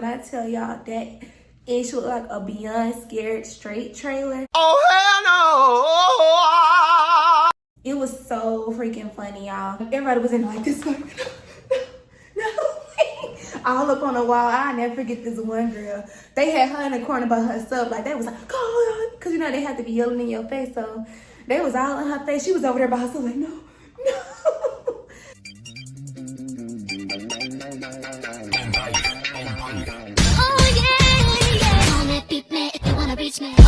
when I tell y'all that it looked like a Beyond Scared Straight trailer. Oh, hell no! It was so freaking funny, y'all. Everybody was in like this, like, no, all up on the wall. I'll never forget this one girl. They had her in the corner by herself. Like, they was like, go on. Because, you know, they had to be yelling in your face. So they was all in her face. She was over there by herself like, no, no. Oh yeah. Call me, beat me if you wanna reach me. Just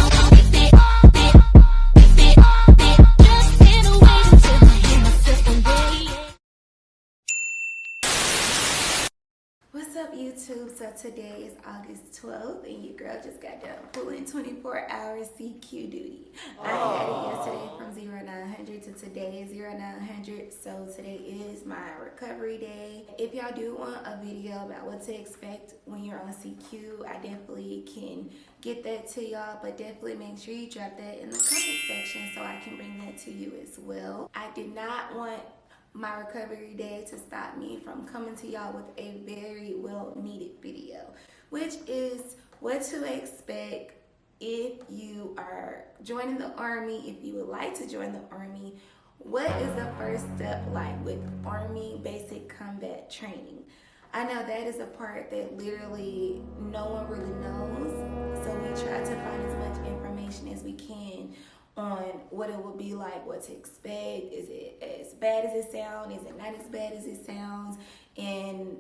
sit away until I hear myself away. What's up, YouTube? So today is August 12th, and your girl just got done pulling 24-hour CQ duty. I had it yesterday from 0-900 to today 0-900. So today is my recovery day. If y'all do want a video about what to expect when you're on CQ, I definitely can get that to y'all, but definitely make sure you drop that in the comment section so I can bring that to you as well. I did not want my recovery day to stop me from coming to y'all with a very well needed video, which is what to expect if you are joining the Army. If you would like to join the Army, what is the first step like with Army basic combat training? I know that is a part that literally no one really knows, so we try to find as much information as we can on what it will be like, what to expect. Is it as bad as it sounds? Is it not as bad as it sounds? And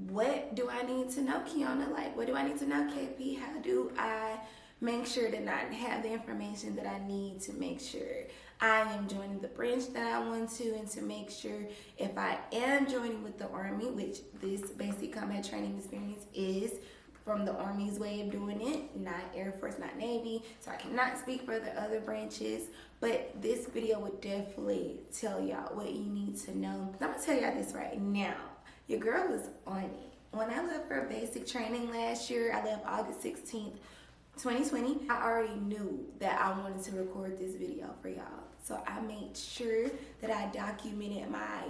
what do I need to know, Kiana? Like, what do I need to know, KP? How do I make sure that I have the information that I need to make sure I am joining the branch that I want to, and to make sure if I am joining with the Army, which this basic combat training experience is from the Army's way of doing it, not Air Force, not Navy, so I cannot speak for the other branches, but this video would definitely tell y'all what you need to know. I'm gonna tell y'all this right now. Your girl was on it. When I left for basic training last year, I left August 16th, 2020, I already knew that I wanted to record this video for y'all. So I made sure that I documented my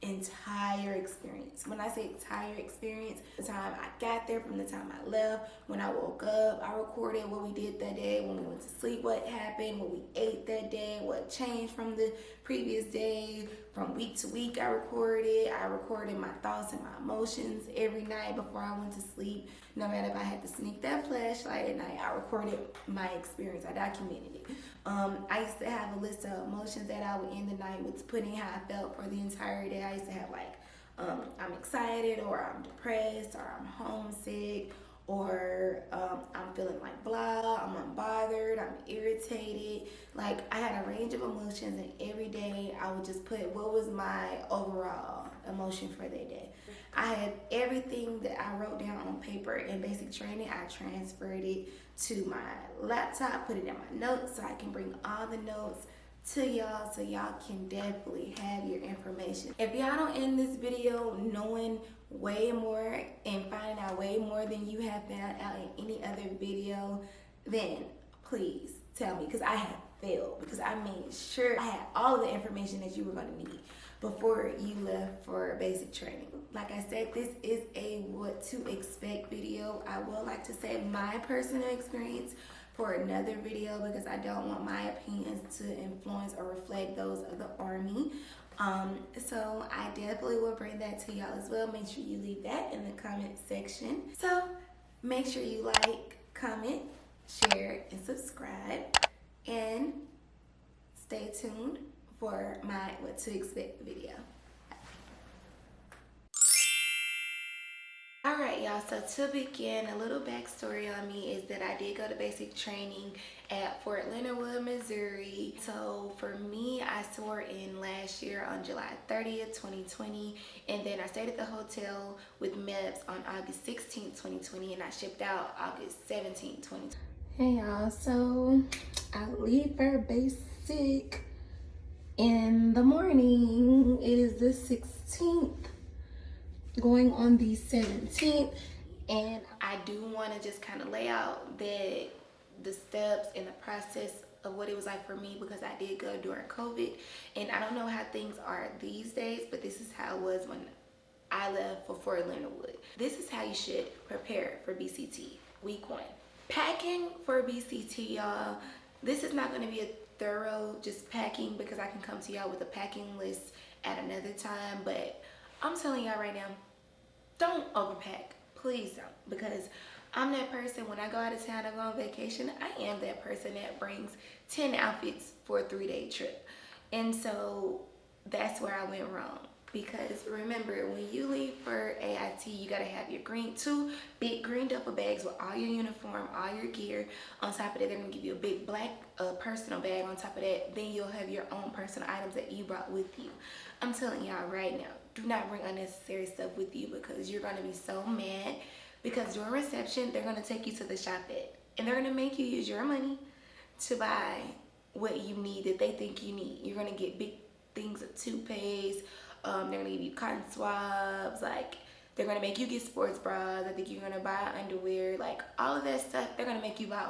entire experience. When I say entire experience, the time I got there, from the time I left, when I woke up, I recorded what we did that day, when we went to sleep, what happened, what we ate that day, what changed from the previous day, from week to week. I recorded my thoughts and my emotions every night before I went to sleep. No matter if I had to sneak that flashlight at night, I recorded my experience. I documented it. I used to have a list of emotions that I would end the night with, putting how I felt for the entire day. I used to have like, I'm excited, or I'm depressed, or I'm homesick, or I'm feeling like blah, I'm unbothered, I'm irritated. Like, I had a range of emotions, and every day I would just put what was my overall emotion for that day. I had everything that I wrote down on paper in basic training. I transferred it to my laptop, put it in my notes, so I can bring all the notes to y'all, so y'all can definitely have your information. If y'all don't end this video knowing way more and finding out way more than you have found out in any other video, then please tell me, because I have failed, because I made sure I had all of the information that you were going to need before you left for basic training. Like I said, this is a what to expect video. I would like to say my personal experience for another video, because I don't want my opinions to influence or reflect those of the Army. So I definitely will bring that to y'all as well. Make sure you leave that in the comment section. So make sure you like, comment, share, and subscribe, and stay tuned for my what to expect video. Alright, y'all, so to begin, a little backstory on me is that I did go to basic training at Fort Leonard Wood, Missouri. So for me, I swore in last year on July 30th, 2020, and then I stayed at the hotel with MEPS on August 16th, 2020, and I shipped out August 17th, 2020. Hey y'all, so I leave for basic in the morning. It is the 16th. Going on the 17th, and I do want to just kind of lay out the steps and the process of what it was like for me, because I did go during COVID, and I don't know how things are these days, but this is how it was when I left for Fort Leonard Wood. This is how you should prepare for BCT. Week 1. Packing for BCT, y'all. This is not going to be a thorough just packing because I can come to y'all with a packing list at another time. But I'm telling y'all right now, don't overpack. Please don't. Because I'm that person, when I go out of town, I go on vacation, I am that person that brings 10 outfits for a 3-day trip. And so that's where I went wrong. Because remember, when you leave for AIT, you gotta have your two big green duffel bags with all your uniform, all your gear. On top of that, they're gonna give you a big black personal bag. On top of that, then you'll have your own personal items that you brought with you. I'm telling y'all right now, do not bring unnecessary stuff with you because you're gonna be so mad. Because during reception, they're gonna take you to the shop and they're gonna make you use your money to buy what you need that they think you need. You're gonna get big things of toupees. They're gonna give you cotton swabs. Like, they're gonna make you get sports bras. I think you're gonna buy underwear. Like, all of that stuff, they're gonna make you buy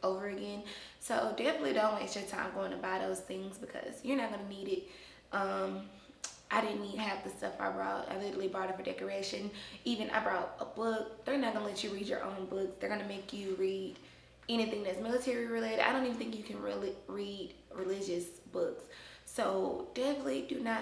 over again. So definitely don't waste your time going to buy those things because you're not gonna need it. I didn't need half the stuff I brought. I literally brought it for decoration. Even I brought a book. They're not gonna let you read your own books. They're gonna make you read anything that's military related. I don't even think you can really read religious books. So definitely do not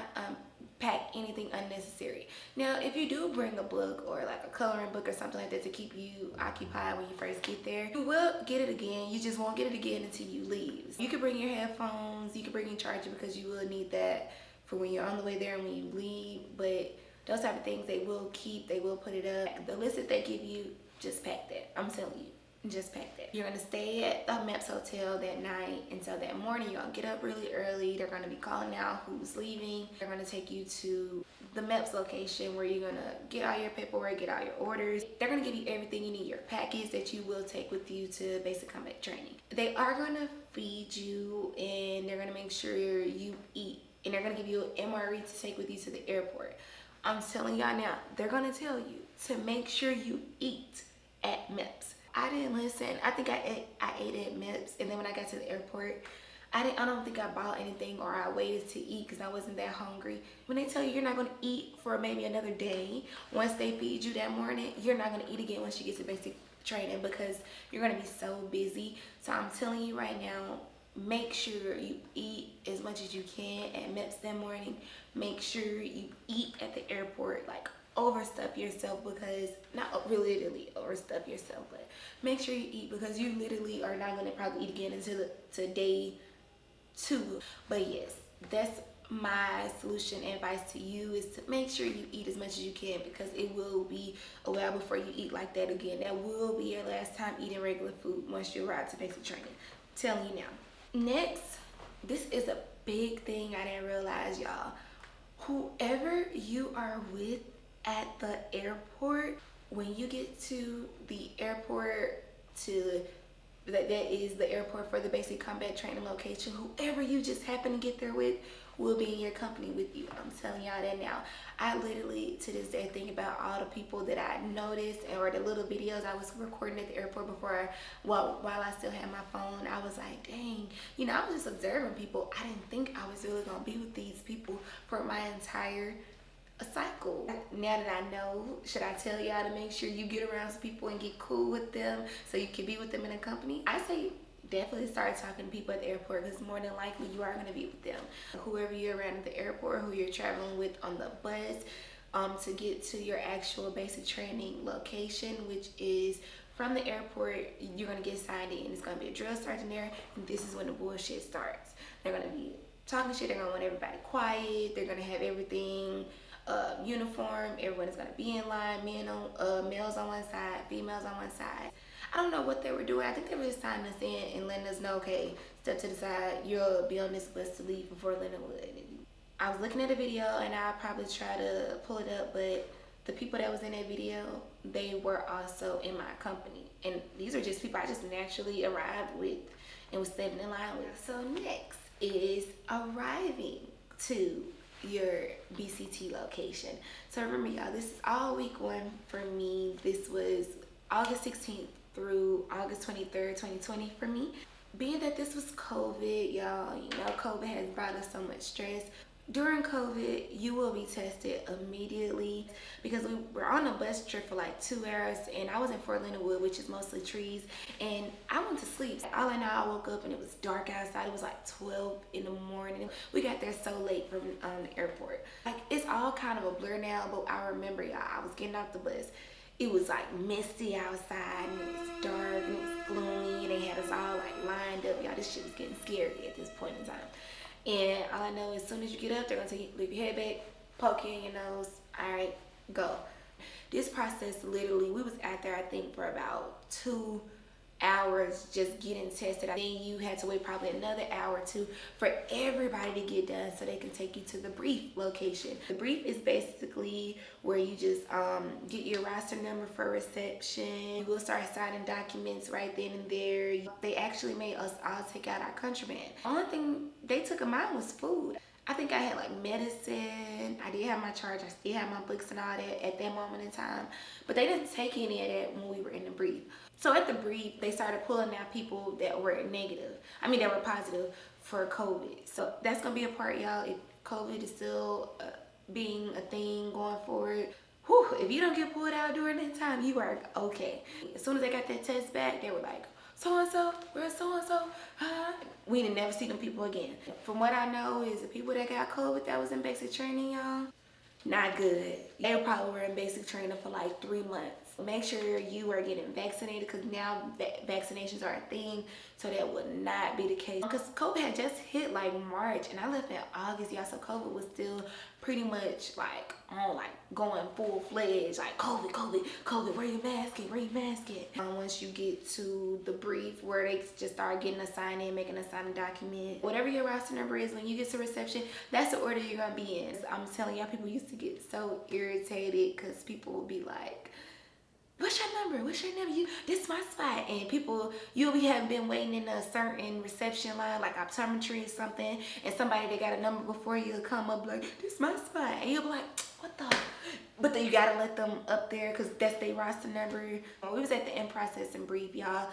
pack anything unnecessary. Now, if you do bring a book or like a coloring book or something like that to keep you occupied when you first get there, you will get it again. You just won't get it again until you leave. You can bring your headphones. You can bring your charger because you will need that for when you're on the way there and when you leave. But those type of things they will keep. They will put it up. The list that they give you, just pack that. I'm telling you. Just pack that. You're gonna stay at the MEPS hotel that night until that morning. You're gonna get up really early. They're gonna be calling out who's leaving. They're gonna take you to the MEPS location where you're gonna get all your paperwork, get all your orders. They're gonna give you everything you need, your package that you will take with you to basic combat training. They are gonna feed you and they're gonna make sure you eat. And they're gonna give you an MRE to take with you to the airport. I'm telling y'all now, they're gonna tell you to make sure you eat at MEPS. I didn't listen. I think I ate at MEPS, and then when I got to the airport, I don't think I bought anything or I waited to eat because I wasn't that hungry. When they tell you you're not going to eat for maybe another day, once they feed you that morning, you're not going to eat again once you get to basic training because you're going to be so busy. So I'm telling you right now, make sure you eat as much as you can at MEPS that morning. Make sure you eat at the airport, like overstuff yourself because, not really literally overstuff yourself, but make sure you eat because you literally are not going to probably eat again until to day 2. But yes, that's my solution advice to you is to make sure you eat as much as you can because it will be a while before you eat like that again. That will be your last time eating regular food once you arrive to basic training. I'm telling you now. Next, this is a big thing I didn't realize, y'all. Whoever you are with at the airport, when you get to the airport that is the airport for the basic combat training location, whoever you just happen to get there with will be in your company with you. I'm telling y'all that now. I literally to this day think about all the people that I noticed or the little videos I was recording at the airport before while I still had my phone. I was like, dang, you know, I was just observing people. I didn't think I was really gonna be with these people for my entire cycle. Now that I know, should I tell y'all to make sure you get around some people and get cool with them so you can be with them in a company? I say definitely start talking to people at the airport because more than likely you are going to be with them. Whoever you're around at the airport, who you're traveling with on the bus to get to your actual basic training location, which is from the airport, you're going to get signed in. It's going to be a drill sergeant there, and this is when the bullshit starts. They're going to be talking shit. They're going to want everybody quiet. They're going to have everything uniform. Everyone is going to be in line. Males on one side, females on one side. I don't know what they were doing. I think they were just signing us in and letting us know, okay, step to the side. You'll be on this bus to leave before Leonard Wood. I was looking at a video and I'll probably try to pull it up, but the people that was in that video, they were also in my company. And these are just people I just naturally arrived with and was standing in line with. So next is arriving to your BCT location. So remember y'all, this is all week 1 for me. This was August 16th through August 23rd, 2020 for me. Being that this was COVID, y'all, you know, COVID has brought us so much stress. During COVID, you will be tested immediately because we were on a bus trip for like 2 hours, and I was in Fort Leonard Wood, which is mostly trees, and I went to sleep. All I know, I woke up and it was dark outside. It was like 12 in the morning. We got there so late from the airport. Like, it's all kind of a blur now, but I remember, y'all, I was getting off the bus. It was like misty outside, and it was dark, and it was gloomy, and they had us all like lined up. Y'all, this shit was getting scary at this point in time. And all I know, as soon as you get up, they're gonna tell you, leave your head back, poke you in your nose, all right, go. This process, literally, we was out there, I think, for about 2 hours just getting tested. Then you had to wait probably another hour or two for everybody to get done so they can take you to the brief location. The brief is basically where you just get your roster number for reception. We'll start signing documents right then and there. They actually made us all take out our contraband. Only thing they took of mine was food. I think I had like medicine. I did have my charge. I still had my books and all that at that moment in time. But they didn't take any of that when we were in the brief. So at the brief, they started pulling out people that were that were positive for COVID. So that's going to be a part, y'all. If COVID is still being a thing going forward, if you don't get pulled out during that time, you are okay. As soon as they got that test back, they were like, so-and-so, where's so-and-so? We didn't never see them people again. From what I know is the people that got COVID that was in basic training, y'all, not good. They probably were in basic training for like 3 months. Make sure you are getting vaccinated, because now vaccinations are a thing, so that would not be the case. Because COVID had just hit like March, and I left in August, y'all, so COVID was still pretty much like on like going full-fledged, like COVID, wear your mask at. Once you get to the brief where they just start getting a sign in, making a signing document, whatever your roster number is, when you get to reception, that's the order you're gonna be in. I'm telling y'all, people used to get so irritated because people would be like, what's your number? This my spot. And people, you'll have been waiting in a certain reception line, like optometry or something, and somebody that got a number before you will come up like, this my spot. And you'll be like, what the? But then you gotta let them up there because that's their roster number. We was at the in-process and brief, y'all,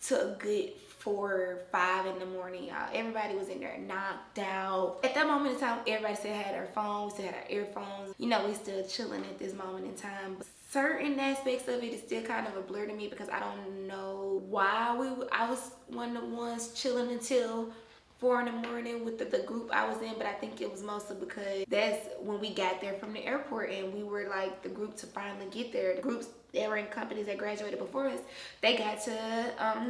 to a good 4 or 5 in the morning, y'all. Everybody was in there knocked out. At that moment in time, everybody still had their phones, still had our earphones. You know, we still chilling at this moment in time. But certain aspects of it is still kind of a blur to me because I don't know why I was one of the ones chilling until 4 in the morning with the group I was in, but I think it was mostly because that's when we got there from the airport, and we were like the group to finally get there. The groups that were in companies that graduated before us, they got to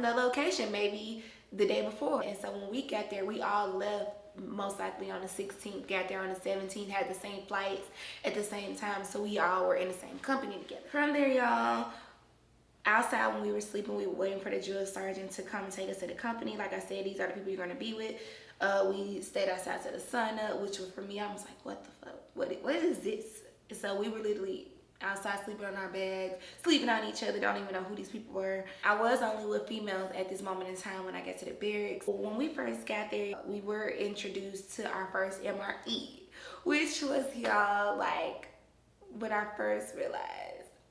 the location maybe the day before, and so when we got there, we all left most likely on the 16th, got there on the 17th, had the same flights at the same time, so we all were in the same company together. From there, y'all, outside when we were sleeping, we were waiting for the drill sergeant to come and take us to the company. Like I said, these are the people you're going to be with. We stayed outside to the sun up, which was, for me, I was like, what the fuck? What is this? So we were literally outside sleeping on our bags, sleeping on each other, don't even know who these people were. I was only with females at this moment in time when I got to the barracks. When we first got there, we were introduced to our first MRE, which was, y'all, like, when I first realized,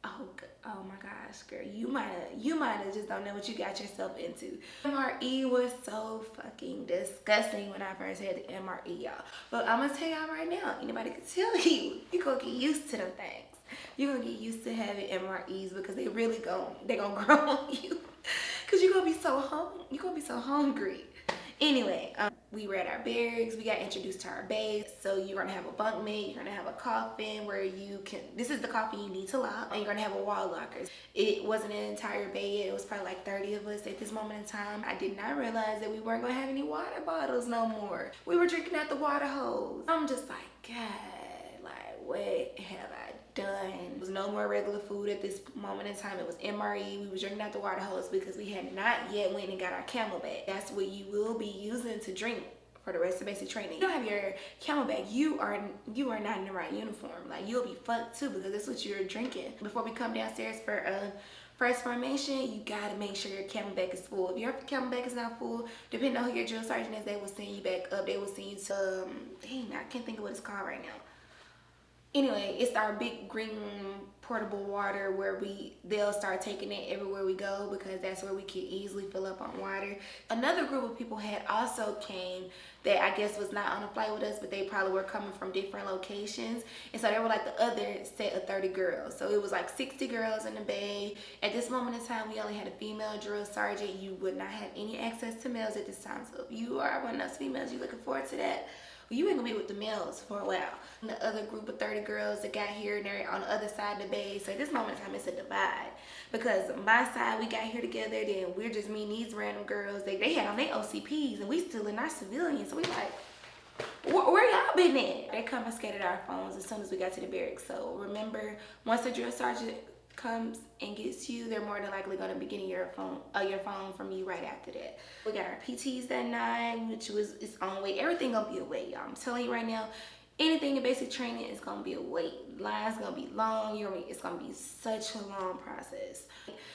oh my gosh, girl, you might have just don't know what you got yourself into. MRE was so fucking disgusting when I first had the MRE, y'all. But I'm gonna tell y'all right now, anybody can tell you, you gonna get used to them things. You're gonna get used to having MREs because they really gonna grow on you. Cause you're gonna be so hungry. Anyway, we were at our barracks, we got introduced to our base. So you're gonna have a bunk mate, you're gonna have a coffin where you can, this is the coffin you need to lock, and you're gonna have a wall locker. It wasn't an entire bed yet, it was probably like 30 of us at this moment in time. I did not realize that we weren't gonna have any water bottles no more. We were drinking out the water hose. I'm just like, God, like, what have I done? There was no more regular food at this moment in time. It was MRE. We were drinking out the water hose because we had not yet went and got our CAMELBACK. That's what you will be using to drink for the rest of basic training. You don't have your CAMELBACK, you are not in the right uniform. Like, you'll be fucked too because that's what you're drinking. Before we come downstairs for first formation, you gotta make sure your CAMELBACK is full. If your CAMELBACK is not full, depending on who your drill sergeant is, they will send you back up. They will send you to dang, I can't think of what it's called right now. Anyway, it's our big green portable water where they'll start taking it everywhere we go because that's where we can easily fill up on water. Another group of people had also came that I guess was not on a flight with us, but they probably were coming from different locations. And so they were like the other set of 30 girls. So it was like 60 girls in the bay. At this moment in time, we only had a female drill sergeant. You would not have any access to males at this time. So if you are one of those females, you're looking forward to that, well, you ain't gonna be with the males for a while. And the other group of 30 girls that got here and they're on the other side of the bay. So at this moment in time, it's a divide. Because my side, we got here together, then we're just meeting these random girls. They had on their OCPs and we still in our civilians. So we like, where y'all been at? They confiscated our phones as soon as we got to the barracks. So remember, once the drill sergeant comes and gets you, they're more than likely going to be getting your phone from you right after that. We got our PTs that night, which was its own way. Everything gonna be a wait, y'all. I'm telling you right now, anything in basic training is gonna be a wait. Line's gonna be long. It's gonna be such a long process.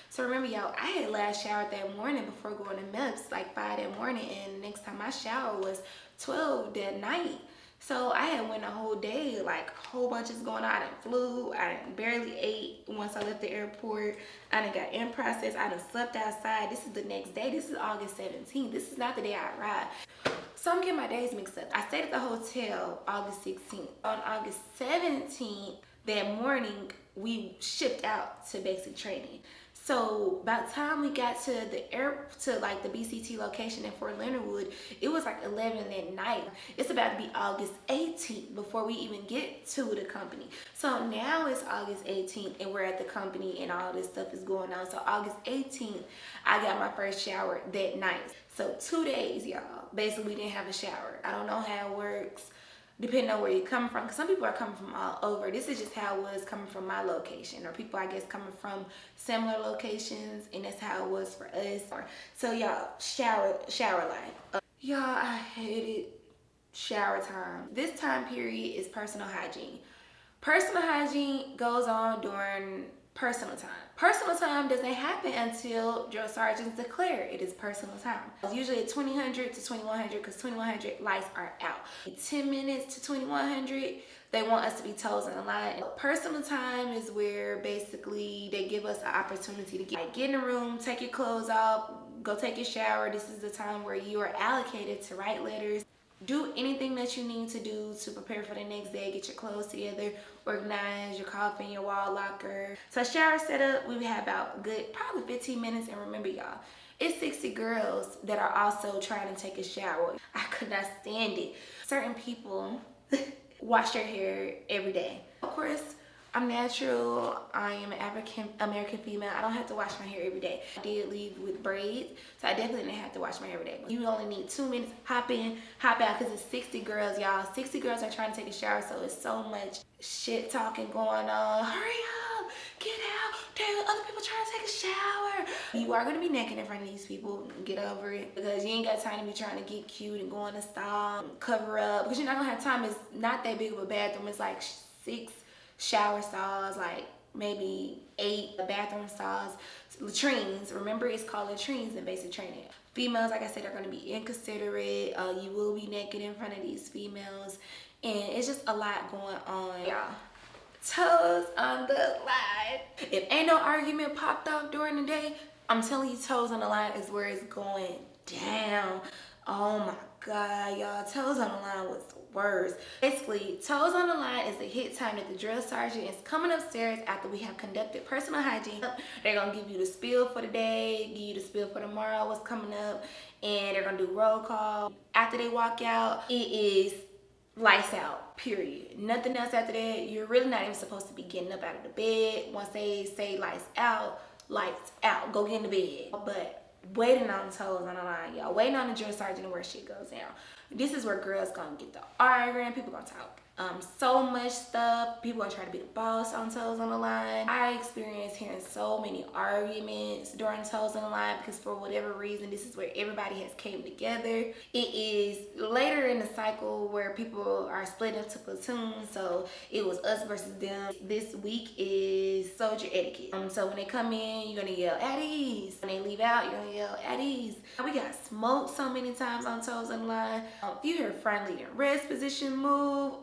So remember, y'all, I had last showered that morning before going to MEPS, like 5 that morning, and the next time I showered was 12 that night. So I had went a whole day, like a whole bunch is going on. I done flew, I done barely ate once I left the airport. I done got in process, I done slept outside. This is the next day, this is August 17th. This is not the day I arrived. So I'm getting my days mixed up. I stayed at the hotel August 16th. On August 17th, that morning, we shipped out to basic training. So by the time we got to the like the BCT location in Fort Leonard Wood, it was like 11 at night. It's about to be August 18th before we even get to the company. So now it's August 18th and we're at the company and all this stuff is going on. So August 18th, I got my first shower that night. So 2 days, y'all. Basically, we didn't have a shower. I don't know how it works, depending on where you're coming from, because some people are coming from all over. This is just how it was coming from my location, or people, I guess, coming from similar locations, and that's how it was for us. So y'all, shower line. Y'all, I hated shower time. This time period is personal hygiene. Personal hygiene goes on during personal time. Personal time doesn't happen until drill sergeants declare it is personal time. It's usually at 2000 to 2100 because 2100 lights are out. 10 minutes to 2100, they want us to be toes on the line. Personal time is where basically they give us an opportunity to get in the room, take your clothes off, go take your shower. This is the time where you are allocated to write letters. Do anything that you need to do to prepare for the next day. Get your clothes together, organize your coffin, your wall locker. So shower setup, we have about a good probably 15 minutes. And remember, y'all, it's 60 girls that are also trying to take a shower. I could not stand it. Certain people wash their hair every day. Of course, I'm natural. I am an African-American female. I don't have to wash my hair every day. I did leave with braids, so I definitely didn't have to wash my hair every day. You only need 2 minutes. Hop in, hop out, because it's 60 girls, y'all. 60 girls are trying to take a shower, so it's so much shit talking going on. Hurry up, get out. There are other people trying to take a shower. You are going to be naked in front of these people. Get over it, because you ain't got time to be trying to get cute and go in the stall, cover up, because you're not going to have time. It's not that big of a bathroom. It's like 6 shower stalls, like maybe 8 bathroom stalls, latrines. Remember, it's called latrines in basic training. Females, like I said, are going to be inconsiderate. You will be naked in front of these females, and it's just a lot going on, y'all. Toes on the line. If ain't no argument popped off during the day, I'm telling you, toes on the line is where it's going down. Oh my God, y'all, toes on the line was the worst. Basically, toes on the line is the hit time that the drill sergeant is coming upstairs after we have conducted personal hygiene. They're gonna give you the spiel for the day, give you the spiel for tomorrow, what's coming up, and they're gonna do roll call. After they walk out, it is lights out, period. Nothing else after that. You're really not even supposed to be getting up out of the bed. Once they say lights out, go get in the bed. But waiting on toes on the line, y'all. Waiting on the drill sergeant where shit goes down. This is where girls gonna get the arguing. People gonna talk so much stuff. People gonna try to be the boss on toes on the line. I experienced hearing so many arguments during toes on the line because for whatever reason, this is where everybody has came together. It is later in the cycle where people are split into platoons. So it was us versus them. This week is soldier etiquette. So when they come in, you're gonna yell at ease. When they leave out, you're gonna yell at ease. We got smoked so many times on toes on the line. If you hear friendly in rest position, move.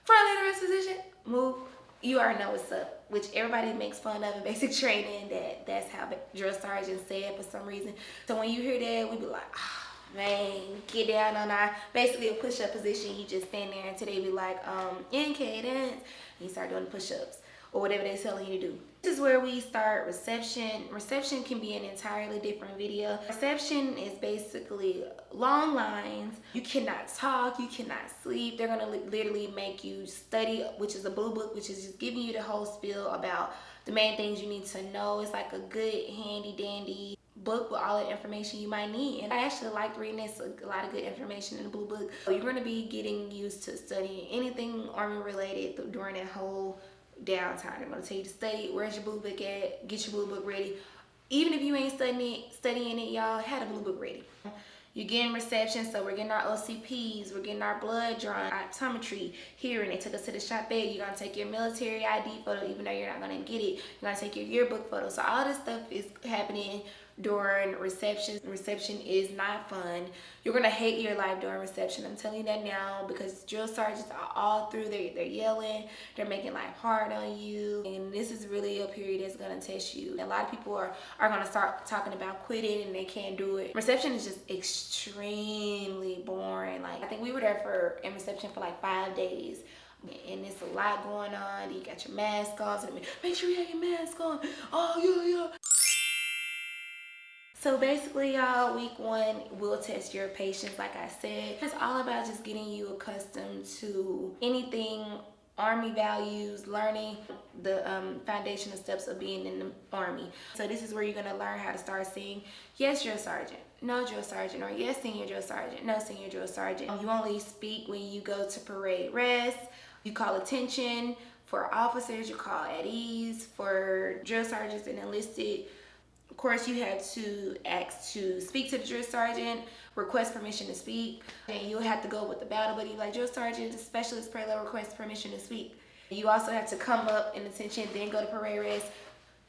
Friendly in rest position, move. You already know what's up, which everybody makes fun of in basic training, that's how drill sergeants say it for some reason. So when you hear that, we be like, oh, man, get down on our, basically a push-up position. You just stand there until they be like, in cadence, and you start doing the push-ups or whatever they're telling you to do. This is where we start reception. Reception can be an entirely different video. Reception is basically long lines. You cannot talk, you cannot sleep. They're gonna literally make you study, which is a blue book, which is just giving you the whole spiel about the main things you need to know. It's like a good handy dandy book with all the information you might need. And I actually liked reading this, a lot of good information in the blue book. So you're gonna be getting used to studying anything Army related during that whole downtime. I'm gonna tell you to study. Where's your blue book at? Get your blue book ready. Even if you ain't studying it, y'all had a blue book ready. You're getting reception, so we're getting our OCPs, we're getting our blood drawn, optometry, hearing. They took us to the shop bed. You're gonna take your military ID photo, even though you're not gonna get it. You're gonna take your yearbook photo. So all this stuff is happening during reception. Reception is not fun. You're gonna hate your life during reception. I'm telling you that now, because drill sergeants are all through. They're yelling, they're making life hard on you, and this is really a period that's gonna test you. A lot of people are gonna start talking about quitting and they can't do it. Reception is just extremely boring. Like, I think we were there in reception for like 5 days. And it's a lot going on. You got your mask on, so make sure you have your mask on. Oh yeah. So basically, y'all, week 1 will test your patience. Like I said, it's all about just getting you accustomed to anything Army values, learning the foundational steps of being in the Army. So this is where you're gonna learn how to start saying, yes, drill sergeant, no, drill sergeant, or yes, senior drill sergeant, no, senior drill sergeant. You only speak when you go to parade rest. You call attention. For officers, you call at ease. For drill sergeants and enlisted, of course, you have to ask to speak to the drill sergeant, request permission to speak, and you'll have to go with the battle buddy, like drill sergeant, the specialist parallel request permission to speak. You also have to come up in attention, then go to parade rest.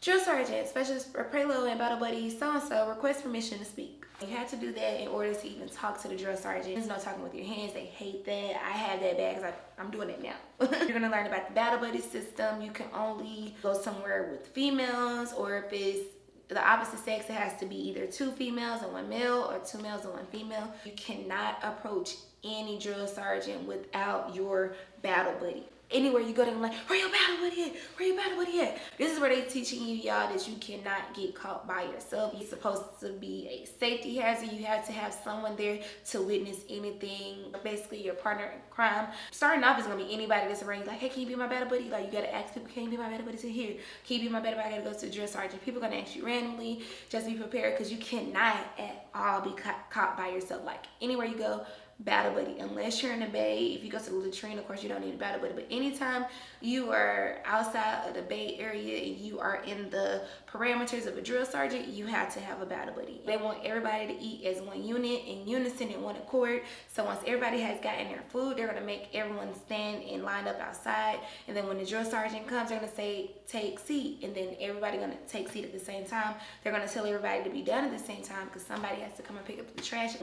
Drill sergeant, specialist preload, and battle buddy, so-and-so, request permission to speak. You have to do that in order to even talk to the drill sergeant. There's no talking with your hands. They hate that. I have that bad because I'm doing it now. You're going to learn about the battle buddy system. You can only go somewhere with females, or if it's the opposite sex, it has to be either 2 females and 1 male, or 2 males and 1 female. You cannot approach any drill sergeant without your battle buddy. Anywhere you go, they're like, where your battle buddy at? Where your battle buddy at? This is where they're teaching you, y'all, that you cannot get caught by yourself. You're supposed to be a safety hazard. You have to have someone there to witness anything. Basically, your partner in crime. Starting off is gonna be anybody that's around you. Like, hey, can you be my battle buddy? Like, you gotta ask people, can you be my battle buddy to here? Can you be my battle buddy? I gotta go to the drill sergeant. People are gonna ask you randomly. Just be prepared, because you cannot at all be caught by yourself. Like, anywhere you go, battle buddy, unless you're in the bay. If you go to the latrine, of course you don't need a battle buddy, but anytime you are outside of the bay area and you are in the parameters of a drill sergeant, you have to have a battle buddy. They want everybody to eat as one unit, in unison, in one accord. So once everybody has gotten their food, they're gonna make everyone stand and line up outside, and then when the drill sergeant comes, they're gonna say take seat, and then everybody gonna take seat at the same time. They're gonna tell everybody to be done at the same time, because somebody has to come and pick up the trash.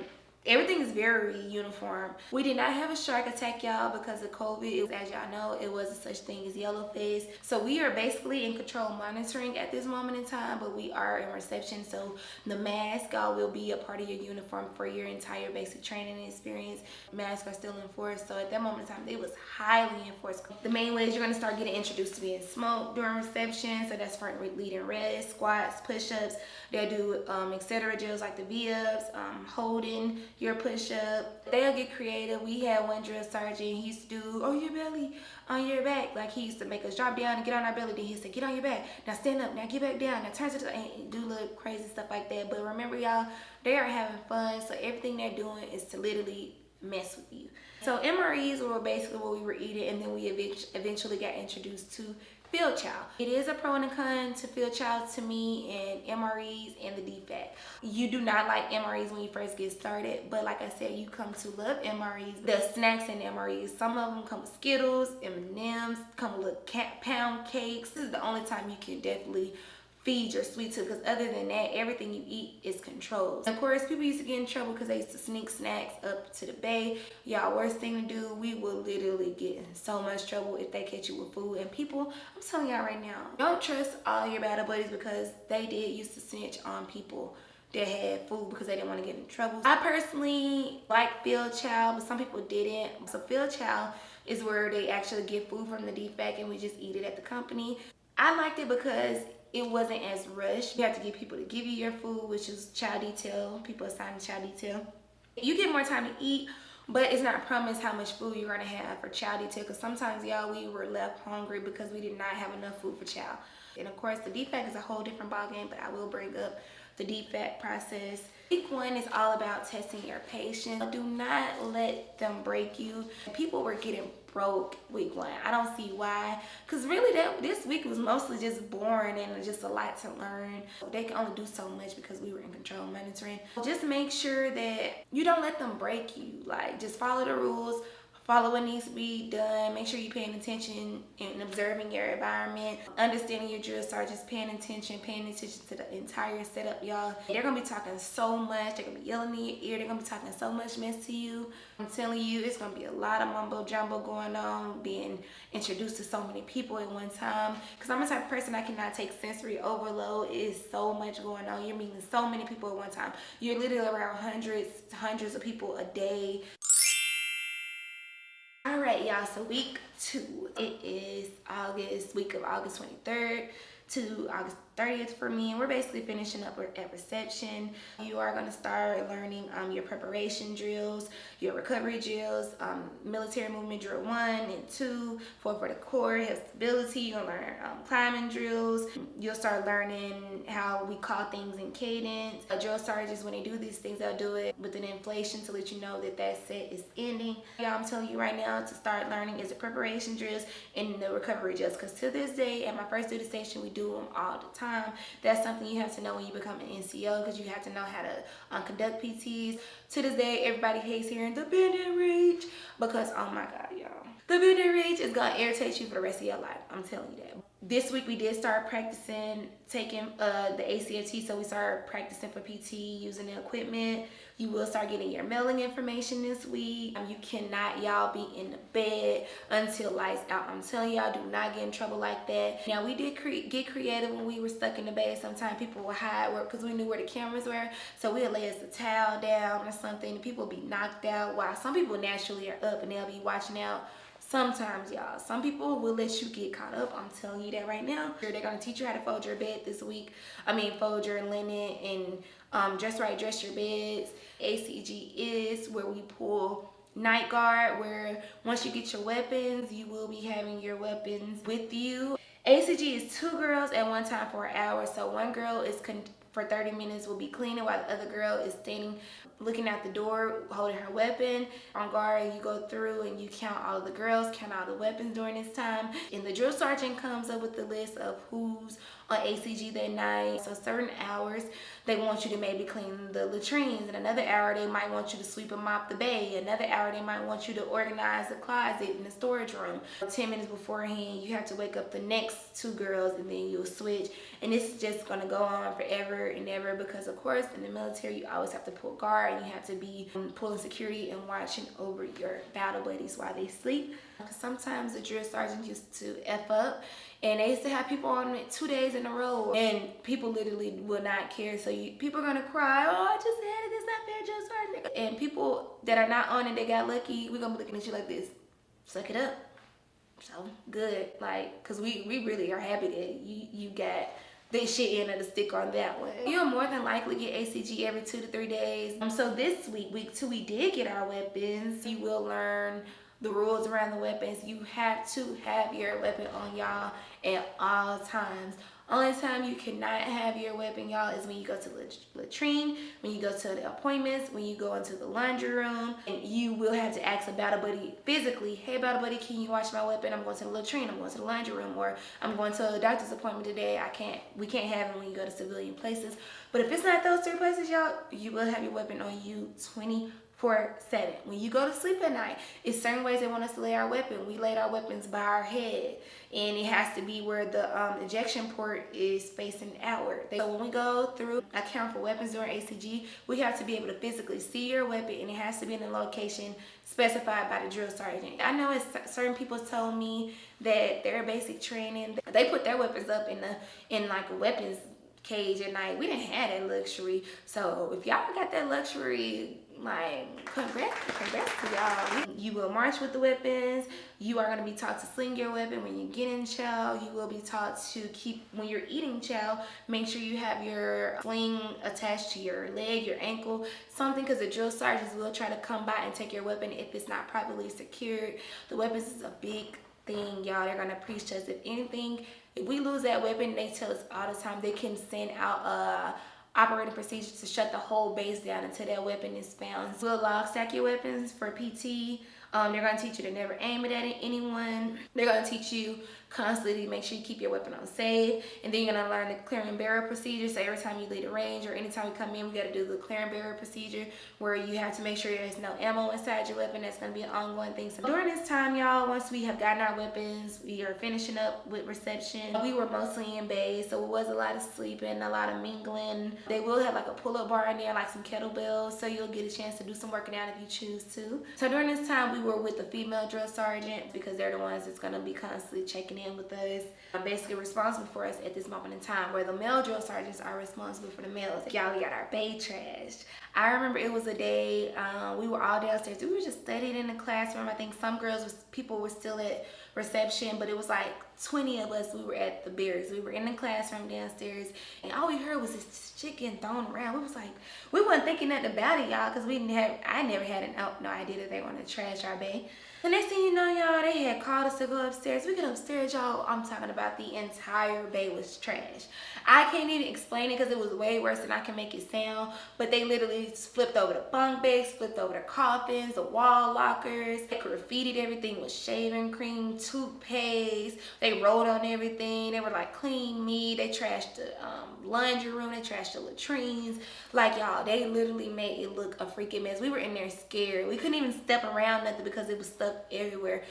Everything is very uniform. We did not have a shark attack, y'all, because of COVID. As y'all know, it wasn't such thing as yellow face. So we are basically in control monitoring at this moment in time, but we are in reception. So the mask, y'all, will be a part of your uniform for your entire basic training experience. Masks are still enforced. So at that moment in time, it was highly enforced. The main way is you're gonna start getting introduced to being smoked during reception. So that's for lead and rest, squats, push-ups. They'll do etc. drills like the V-ups, holding your push-up. They'll get creative. We had one drill sergeant, he used to do, on your belly, on your back. Like, he used to make us drop down and get on our belly. Then he'd say, get on your back. Now stand up. Now get back down. Now turn to the, and do little crazy stuff like that. But remember, y'all, they are having fun. So everything they're doing is to literally mess with you. So MREs were basically what we were eating, and then we eventually got introduced to field chow. It is a pro and a con to field chow to me, and MREs and the DFAC. You do not like MREs when you first get started, but like I said, you come to love MREs. The snacks in MREs, some of them come with Skittles, M&Ms, come with little pound cakes. This is the only time you can definitely feed your sweet tooth, because other than that, everything you eat is controlled. Of course, people used to get in trouble because they used to sneak snacks up to the bay. Y'all, worst thing to do, we will literally get in so much trouble if they catch you with food. And people, I'm telling y'all right now, don't trust all your battle buddies, because they did used to snitch on people that had food because they didn't want to get in trouble. I personally like field chow, but some people didn't. So field chow is where they actually get food from the defect and we just eat it at the company. I liked it because it wasn't as rushed. You have to get people to give you your food, which is chow detail. People assigned chow detail. You get more time to eat, but it's not promised how much food you're gonna have for chow detail, because sometimes, y'all, we were left hungry because we did not have enough food for chow. And of course, the defect is a whole different ballgame, but I will bring up the defect process. Week 1 is all about testing your patience. Do not let them break you. People were getting broke week 1. I don't see why, because really this week was mostly just boring and just a lot to learn. They can only do so much because we were in control monitoring. Just make sure that you don't let them break you. Like, just follow the rules, follow what needs to be done. Make sure you're paying attention and observing your environment, understanding your drill sergeants, paying attention to the entire setup, y'all. They're gonna be talking so much. They're gonna be yelling in your ear. They're gonna be talking so much mess to you. I'm telling you, it's gonna be a lot of mumbo jumbo going on, being introduced to so many people at one time. Because I'm the type of person, I cannot take sensory overload. It's so much going on. You're meeting so many people at one time. You're literally around hundreds of people a day. All right, y'all, so week 2, it is week of August 23rd to August 30th for me, and we're basically finishing up at reception. You are going to start learning your preparation drills, your recovery drills, military movement drill 1 and 2, for the core, have stability. You're going to learn climbing drills. You'll start learning how we call things in cadence. Drill sergeants, when they do these things, they'll do it with an inflation to let you know that that set is ending. Y'all, I'm telling you right now to start learning is the preparation drills and the recovery drills, because to this day, at my first duty station, we do them all the time. That's something you have to know when you become an NCO, because you have to know how to conduct PTs. To this day, everybody hates hearing the bend and reach, because oh my god, y'all, the bend and reach is gonna irritate you for the rest of your life. I'm telling you that. This week we did start practicing taking the ACFT, so we started practicing for PT using the equipment. You will start getting your mailing information this week. You cannot, y'all, be in the bed until lights out. I'm telling y'all, do not get in trouble like that. Now, we did get creative when we were stuck in the bed. Sometimes people would hide work because we knew where the cameras were, so we'd lay us a towel down or something, and people would be knocked out, while some people naturally are up and they'll be watching out. Sometimes, y'all, some people will let you get caught up. I'm telling you that right now. They're gonna teach you how to fold your bed this week. Fold your linen and dress your beds. ACG is where we pull night guard, where once you get your weapons, you will be having your weapons with you. ACG is 2 girls at one time for an hour. So one girl is for 30 minutes will be cleaning, while the other girl is standing looking at the door holding her weapon on guard, and you go through and you count all of the girls, count all the weapons during this time, and the drill sergeant comes up with the list of who's on ACG that night. So certain hours they want you to maybe clean the latrines, and another hour they might want you to sweep and mop the bay, another hour they might want you to organize the closet in the storage room. 10 minutes beforehand you have to wake up the next 2 girls, and then you'll switch, and this is just going to go on forever and ever, because of course in the military you always have to pull guard, and you have to be pulling security and watching over your battle buddies while they sleep. Because sometimes the drill sergeant used to F up, and they used to have people on it 2 days in a row, and people literally will not care. So people are gonna cry, oh, I just had it, it's not fair, drill sergeant. And people that are not on it, they got lucky, we're gonna be looking at you like this, suck it up. So good, like, because we really are happy that you got this shit end of the stick on that one. You'll more than likely get ACG every 2 to 3 days. So this week 2, we did get our weapons. You will learn the rules around the weapons. You have to have your weapon on y'all at all times. Only time you cannot have your weapon, y'all, is when you go to the latrine, when you go to the appointments, when you go into the laundry room, and you will have to ask a battle buddy physically, hey battle buddy, can you watch my weapon? I'm going to the latrine, I'm going to the laundry room, or I'm going to a doctor's appointment today. We can't have it when you go to civilian places. But if it's not those 3 places, y'all, you will have your weapon on you 24 24/7. When you go to sleep at night, it's certain ways they want us to lay our weapon. We laid our weapons by our head, and it has to be where the ejection port is facing outward. So when we go through account for weapons during ACG, we have to be able to physically see your weapon, and it has to be in a location specified by the drill sergeant. I know it's certain people told me that their basic training, they put their weapons up in like a weapons cage at night. We didn't have that luxury. So if y'all got that luxury, like, congrats to y'all. You will march with the weapons. You are going to be taught to sling your weapon when you get in chow. You will be taught to keep, when you're eating chow, make sure you have your sling attached to your leg, your ankle, something, because the drill sergeants will try to come by and take your weapon if it's not properly secured. The weapons is a big thing, y'all. They're going to preach to us. If anything, if we lose that weapon, they tell us all the time they can send out operating procedures to shut the whole base down until that weapon is found. We'll log stack your weapons for PT. They're going to teach you to never aim it at anyone. They're going to teach you constantly to make sure you keep your weapon on safe. And then you're going to learn the clear and barrel procedure. So every time you leave the range or anytime we come in, we got to do the clear and barrel procedure where you have to make sure there's no ammo inside your weapon. That's going to be an ongoing thing. So during this time, y'all, once we have gotten our weapons, we are finishing up with reception. We were mostly in base, so it was a lot of sleeping, a lot of mingling. They will have like a pull-up bar in there, like some kettlebells, so you'll get a chance to do some working out if you choose to. So during this time, we were with the female drill sergeant because they're the ones that's going to be constantly checking in with us, basically responsible for us at this moment in time, where the male drill sergeants are responsible for the males. Y'all, we got our bay trashed. I remember it was a day, we were all downstairs. We were just studying in the classroom. I think some people were still at reception, but it was like 20 of us. We were at the Barracks. We were in the classroom downstairs, and all we heard was this shit getting thrown around. We was like, we wasn't thinking nothing about it, y'all, because I never had no idea that they wanted to trash our bay. The next thing you know, y'all, they had called us to go upstairs. We get upstairs, y'all, I'm talking about the entire bay was trash. I can't even explain it because it was way worse than I can make it sound, but they literally flipped over the bunk beds, flipped over the coffins, the wall lockers. They graffitied everything with shaving cream, toothpaste. They wrote on everything. They were like, clean me. They trashed the laundry room. They trashed the latrines. Like, y'all, they literally made it look a freaking mess. We were in there scared. We couldn't even step around nothing because it was stuck everywhere.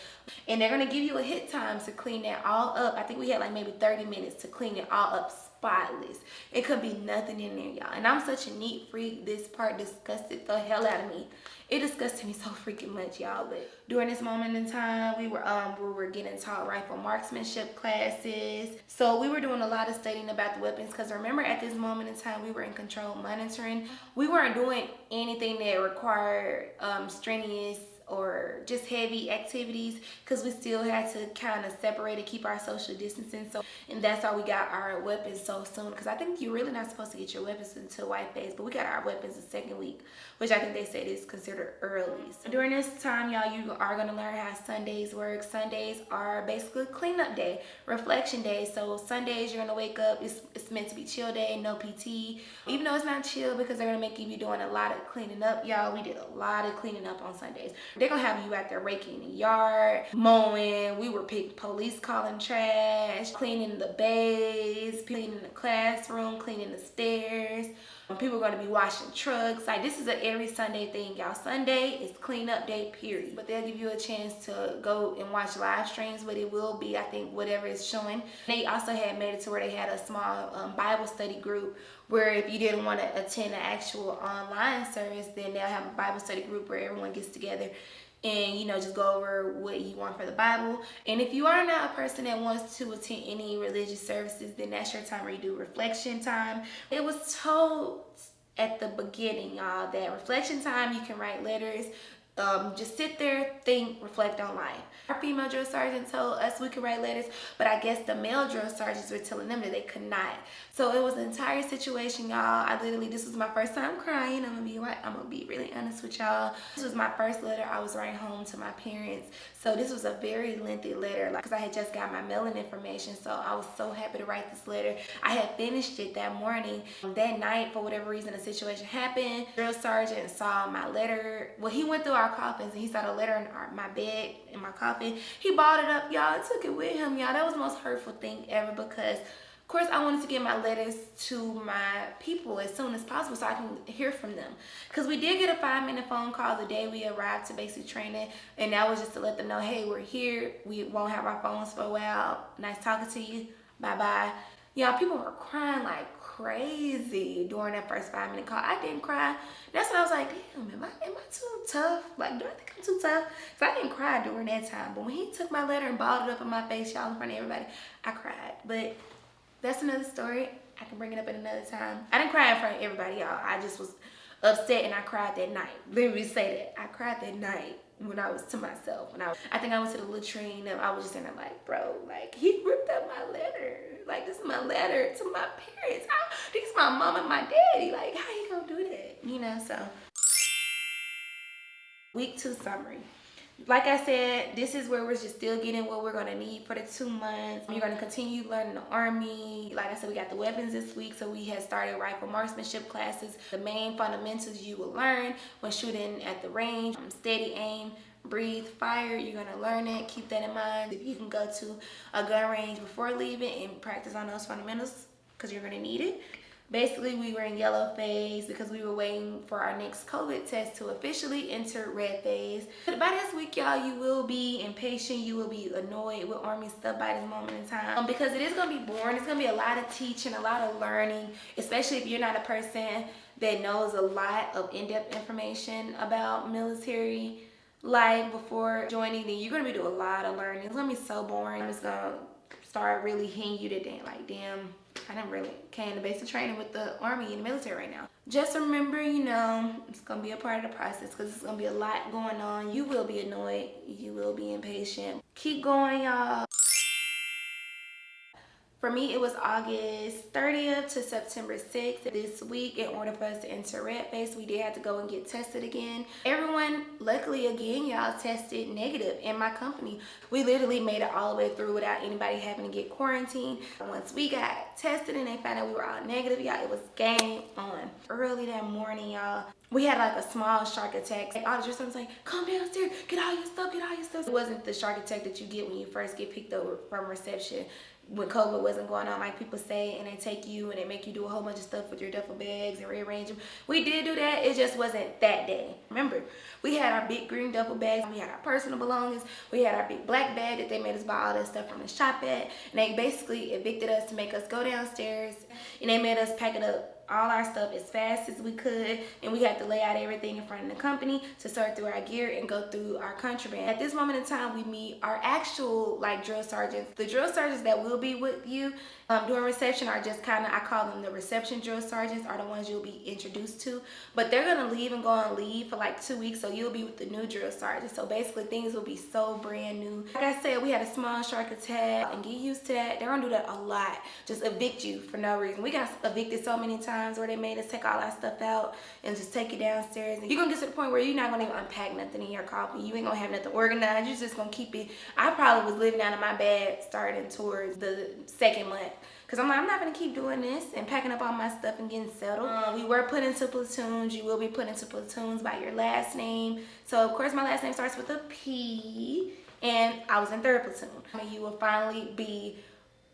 And they're gonna give you a hit time to clean that all up. I think we had like maybe 30 minutes to clean it all up spotless. It could be nothing in there, y'all. And I'm such a neat freak. This part disgusted the hell out of me. It disgusted me so freaking much, y'all. But during this moment in time, we were getting taught rifle marksmanship classes. So we were doing a lot of studying about the weapons, because remember, at this moment in time, we were in control monitoring. We weren't doing anything that required strenuous or just heavy activities, because we still had to kind of separate and keep our social distancing. So, and that's why we got our weapons so soon, because I think you're really not supposed to get your weapons until white phase, but we got our weapons the second week, which I think they said is considered early. So during this time, y'all, you are going to learn how Sundays work. Sundays are basically cleanup day, reflection day. So Sundays, you're going to wake up, it's meant to be chill day, no PT, even though it's not chill, because they're going to make you be doing a lot of cleaning up. Y'all, we did a lot of cleaning up on Sundays. They're gonna have you out there raking the yard, mowing. We were police calling trash, cleaning the bays, cleaning the classroom, cleaning the stairs. People are going to be washing trucks. Like, this is an every Sunday thing, y'all. Sunday is cleanup day, period. But they'll give you a chance to go and watch live streams, but it will be, I think, whatever is showing. They also had made it to where they had a small Bible study group, where if you didn't want to attend an actual online service, then they'll have a Bible study group where everyone gets together and, you know, just go over what you want for the Bible. And if you are not a person that wants to attend any religious services, then that's your time where you do reflection time. It was told at the beginning, y'all, that reflection time, you can write letters. Just sit there, think, reflect on life. Our female drill sergeant told us we could write letters, but I guess the male drill sergeants were telling them that they could not. So it was an entire situation, y'all. This was my first time crying. I'm gonna be really honest with y'all. This was my first letter I was writing home to my parents. So this was a very lengthy letter, because I had just got my mailing information. So I was so happy to write this letter. I had finished it that morning. That night, for whatever reason, a situation happened. Drill sergeant saw my letter. Well, he went through our coffins and he saw the letter in my bed, in my coffin. He balled it up, y'all, and took it with him, y'all. That was the most hurtful thing ever, because Of course, I wanted to get my letters to my people as soon as possible so I can hear from them. Because we did get a 5-minute phone call the day we arrived to basic training, and that was just to let them know, hey, we're here. We won't have our phones for a while. Nice talking to you. Bye-bye. Y'all, people were crying like crazy during that first 5-minute call. I didn't cry. That's when I was like, damn, am I too tough? Like, do I think I'm too tough? So I didn't cry during that time. But when he took my letter and balled it up in my face, y'all, in front of everybody, I cried. But that's another story. I can bring it up at another time. I didn't cry in front of everybody, y'all. I just was upset and I cried that night. Let me say that. I cried that night when I was to myself. I think I went to the latrine and I was just saying, like, bro, like, he ripped up my letter. Like, this is my letter to my parents. This is my mom and my daddy. Like, how you gonna do that? You know, so. Week 2 summary. Like I said, this is where we're just still getting what we're going to need for the 2 months. You're going to continue learning the Army. Like I said, we got the weapons this week, so we had started rifle marksmanship classes. The main fundamentals you will learn when shooting at the range: steady aim, breathe, fire. You're going to learn it. Keep that in mind. If you can go to a gun range before leaving and practice on those fundamentals, because you're going to need it. Basically, we were in yellow phase because we were waiting for our next COVID test to officially enter red phase. But by this week, y'all, you will be impatient. You will be annoyed with Army stuff by this moment in time. Because it is going to be boring. It's going to be a lot of teaching, a lot of learning, especially if you're not a person that knows a lot of in-depth information about military life before joining. Then you're going to be doing a lot of learning. It's going to be so boring. It's going to start really hitting you today. Like, damn, I didn't really came to basic training with the Army and the military right now. Just remember, you know, it's going to be a part of the process because it's going to be a lot going on. You will be annoyed. You will be impatient. Keep going, y'all. For me, it was August 30th to September 6th. This week, in order for us to enter red phase, we did have to go and get tested again. Everyone, luckily again, y'all, tested negative in my company. We literally made it all the way through without anybody having to get quarantined. Once we got tested and they found out we were all negative, y'all, it was game on. Early that morning, y'all, we had like a small shark attack. All the dressers was like, come downstairs, get all your stuff, get all your stuff. It wasn't the shark attack that you get when you first get picked up from reception when COVID wasn't going on, like people say, and they take you and they make you do a whole bunch of stuff with your duffel bags and rearrange them. We did do that. It just wasn't that day. Remember, we had our big green duffel bags. We had our personal belongings. We had our big black bag that they made us buy all that stuff from the shop at. And they basically evicted us to make us go downstairs, and they made us pack it up, all our stuff, as fast as we could, and we had to lay out everything in front of the company to sort through our gear and go through our contraband. At this moment in time, we meet our actual like drill sergeants. The drill sergeants that will be with you during reception are just kind of, I call them the reception drill sergeants, are the ones you'll be introduced to, but they're gonna leave and go on leave for like 2 weeks, so you'll be with the new drill sergeants. So basically things will be so brand new. Like I said, we had a small shark attack, and get used to that. They're gonna do that a lot, just evict you for no reason. We got evicted so many times where they made us take all our stuff out and just take it downstairs, and you're gonna get to the point where you're not gonna even unpack nothing in your coffee. You ain't gonna have nothing organized. You're just gonna keep it. I probably was living out of my bag starting towards the 2nd month, because I'm like, I'm not gonna keep doing this and packing up all my stuff and getting settled. We were put into platoons. You will be put into platoons by your last name. So of course my last name starts with a P, and I was in 3rd platoon. You will finally be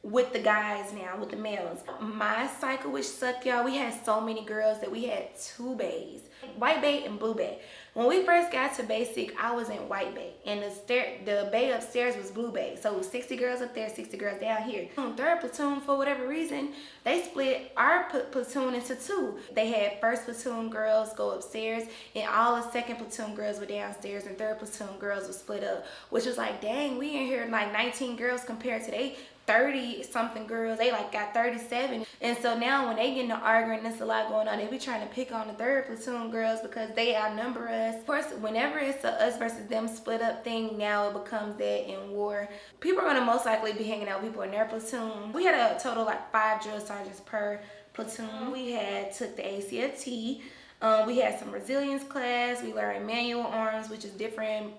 with the guys now, with the males. My cycle, which sucked, y'all, we had so many girls that we had 2 bays, white bay and blue bay. When we first got to basic, I was in white bay, and the bay upstairs was blue bay. So it was 60 girls up there, 60 girls down here. 3rd platoon, for whatever reason, they split our platoon into 2. They had 1st platoon girls go upstairs, and all the 2nd platoon girls were downstairs, and 3rd platoon girls were split up, which was like, dang, we in here like 19 girls compared to they 30 something girls. They like got 37. And so now when they get into arguing, there's a lot going on. They be trying to pick on the 3rd platoon girls because they outnumber us. Of course, whenever it's a us versus them split up thing, now it becomes that in war. People are gonna most likely be hanging out with people in their platoon. We had a total like 5 drill sergeants per platoon. We had took the ACFT. We had some resilience class. We learned manual arms, which is different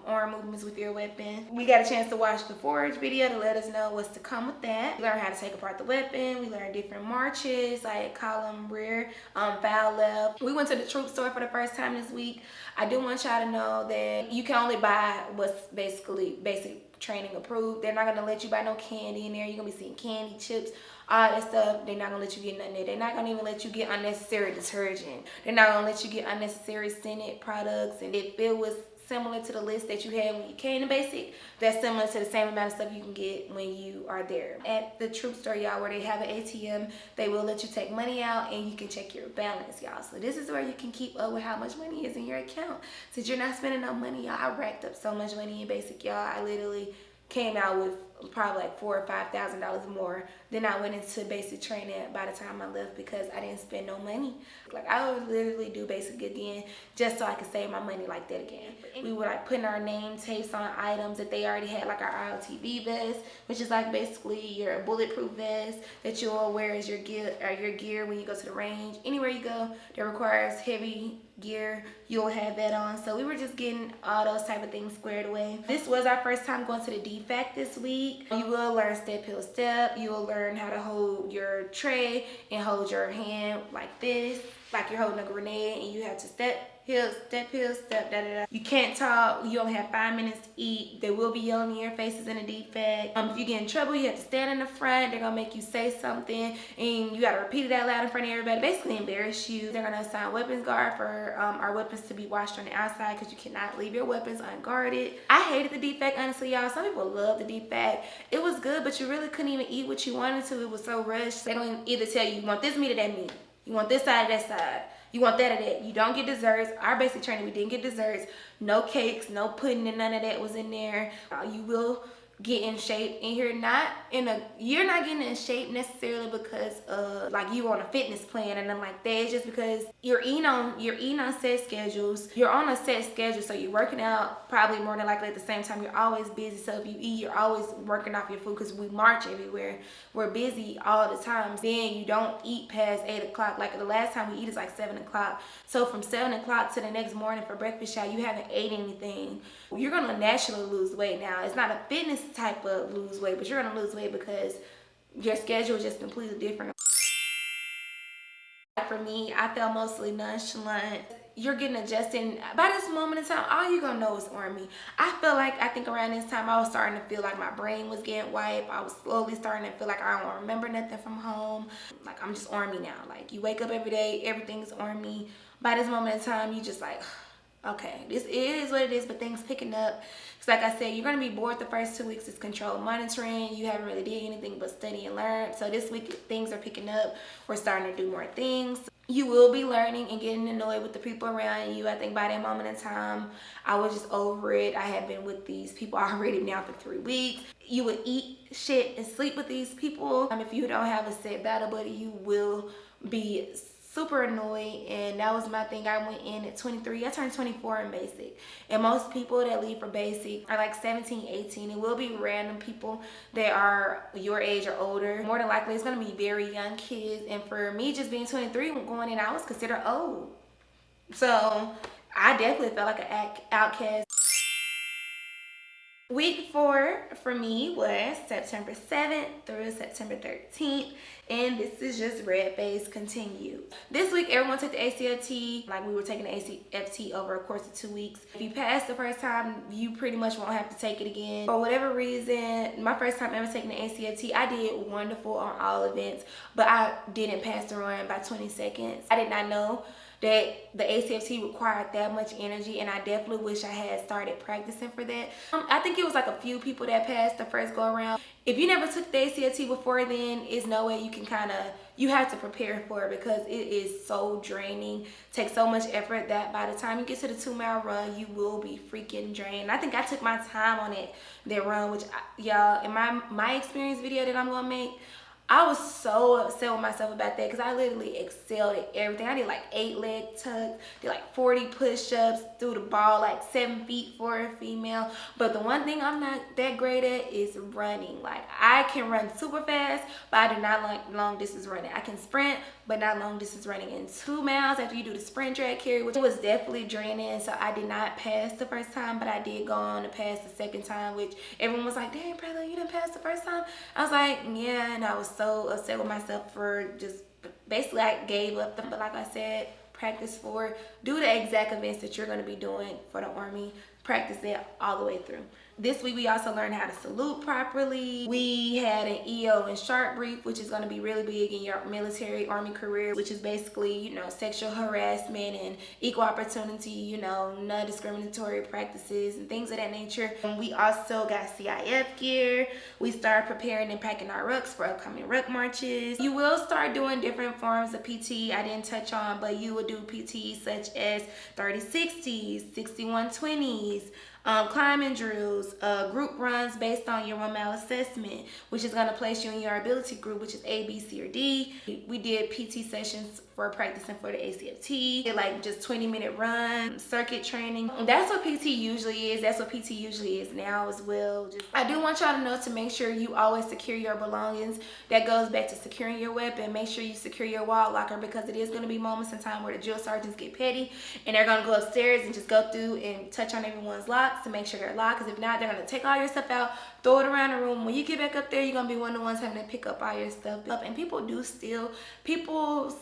arm movements with your weapon. We got a chance to watch the forage video to let us know what's to come with that. We learned how to take apart the weapon. We learned different marches, like column rear, foul left. We went to the troop store for the first time this week. I do want y'all to know that you can only buy what's basically basic training approved. They're not gonna let you buy no candy in there. You're gonna be seeing candy, chips, all that stuff, they're not gonna let you get nothing there. They're not gonna even let you get unnecessary detergent. They're not gonna let you get unnecessary scented products. And if it was similar to the list that you had when you came to basic, that's similar to the same amount of stuff you can get when you are there. At the troop store, y'all, where they have an ATM, they will let you take money out and you can check your balance, y'all. So this is where you can keep up with how much money is in your account. Since you're not spending no money, y'all, I racked up so much money in basic, y'all. I literally came out with probably like $4,000 or $5,000 more than I went into basic training by the time I left, because I didn't spend no money. Like, I would literally do basic again just so I could save my money like that again. We were like putting our name tapes on items that they already had, like our IOTV vest, which is like basically your bulletproof vest that you'll wear as your gear when you go to the range. Anywhere you go that requires heavy gear, you'll have that on. So we were just getting all those type of things squared away. This was our first time going to the DFAC this week. You will learn step, heel, step. You will learn how to hold your tray and hold your hand like this, like you're holding a grenade, and you have to step, heel, step, da, da, da. You can't talk. You only have 5 minutes to eat. They will be yelling in your faces in the DFAC. If you get in trouble, you have to stand in the front. They're gonna make you say something, and you gotta repeat it out loud in front of everybody. Basically embarrass you. They're gonna assign weapons guard for our weapons to be washed on the outside, because you cannot leave your weapons unguarded. I hated the DFAC, honestly, y'all. Some people love the DFAC. It was good, but you really couldn't even eat what you wanted to. It was so rushed. They don't either tell you want this meat or that meat. You want this side or that side. You want that or that. You don't get desserts. Our basic training, we didn't get desserts. No cakes, no pudding, and none of that was in there. You will get in shape in here. You're not getting in shape necessarily because like you on a fitness plan and nothing like that. It's just because you're eating on set schedules. You're on a set schedule, so you're working out probably more than likely at the same time. You're always busy, so if you eat, you're always working off your food, because we march everywhere. We're busy all the time. Then you don't eat past 8 o'clock. Like the last time we eat is like 7 o'clock. So from 7 o'clock to the next morning for breakfast, y'all, you haven't ate anything. You're gonna naturally lose weight. Now, it's not a fitness type of lose weight, but you're gonna lose weight because your schedule is just completely different. For me, I felt mostly nonchalant. You're getting adjusted. By this moment in time, all you're gonna know is Army. I think around this time I was starting to feel like my brain was getting wiped. I was slowly starting to feel like I don't remember nothing from home. Like, I'm just Army now. Like, you wake up every day, everything's Army. By this moment in time, you just like, okay, this is what it is, but things picking up. Because like I said, you're going to be bored the first 2 weeks. It's controlled monitoring. You haven't really did anything but study and learn. So this week, things are picking up. We're starting to do more things. You will be learning and getting annoyed with the people around you. I think by that moment in time, I was just over it. I had been with these people already now for 3 weeks. You would eat shit and sleep with these people. If you don't have a set battle buddy, you will be super annoyed. And that was my thing. I went in at 23. I turned 24 in basic, and most people that leave for basic are like 17, 18. It will be random people that are your age or older. More than likely it's going to be very young kids, and for me, just being 23 going in, I was considered old. So I definitely felt like an outcast. Week 4 for me was September 7th through September 13th, and this is just red phase continued. This week, everyone took the ACFT. Like, we were taking the ACFT over a course of 2 weeks. If you pass the first time, you pretty much won't have to take it again. For whatever reason, my first time ever taking the ACFT, I did wonderful on all events, but I didn't pass the run by 20 seconds. I did not know that the ACFT required that much energy, and I definitely wish I had started practicing for that. I think it was like a few people that passed the first go around. If you never took the ACFT before then, it's no way you can you have to prepare for it, because it is so draining, takes so much effort that by the time you get to the 2-mile run, you will be freaking drained. I think I took my time on that run, which y'all, in my experience video that I'm gonna make, I was so upset with myself about that, because I literally excelled at everything. I did like 8 leg tucks, did like 40 push-ups, threw the ball like 7 feet for a female. But the one thing I'm not that great at is running. Like, I can run super fast, but I do not like long distance running. I can sprint, but not long distance running. In 2 miles, after you do the sprint drag carry, which was definitely draining, so I did not pass the first time, but I did go on to pass the second time, which everyone was like, dang, brother, you didn't pass the first time? I was like, yeah, and I was so upset with myself for just basically I gave up. But like I said, practice for, do the exact events that you're going to be doing for the Army practice that all the way through. This week we also learned how to salute properly. We had an EO and sharp brief, which is going to be really big in your military army career, which is basically, you know, sexual harassment and equal opportunity, you know, non-discriminatory practices and things of that nature. And we also got CIF gear. We started preparing and packing our rucks for upcoming ruck marches. You will start doing different forms of PT I didn't touch on, but you will do PT such as 30-60s, 61-20s, climbing drills, group runs based on your 1-mile assessment, which is going to place you in your ability group, which is A, B, C, or D. We did PT sessions for practicing for the ACFT, did like just 20-minute run, circuit training. That's what PT usually is. That's what PT usually is now as well. I do want y'all to know to make sure you always secure your belongings. That goes back to securing your weapon. Make sure you secure your wall locker, because it is going to be moments in time where the drill sergeants get petty and they're going to go upstairs and just go through and touch on everyone's locks to make sure they're locked, because if not, they're going to take all your stuff out, throw it around the room. When you get back up there, you're going to be one of the ones having to pick up all your stuff up. And people do steal people's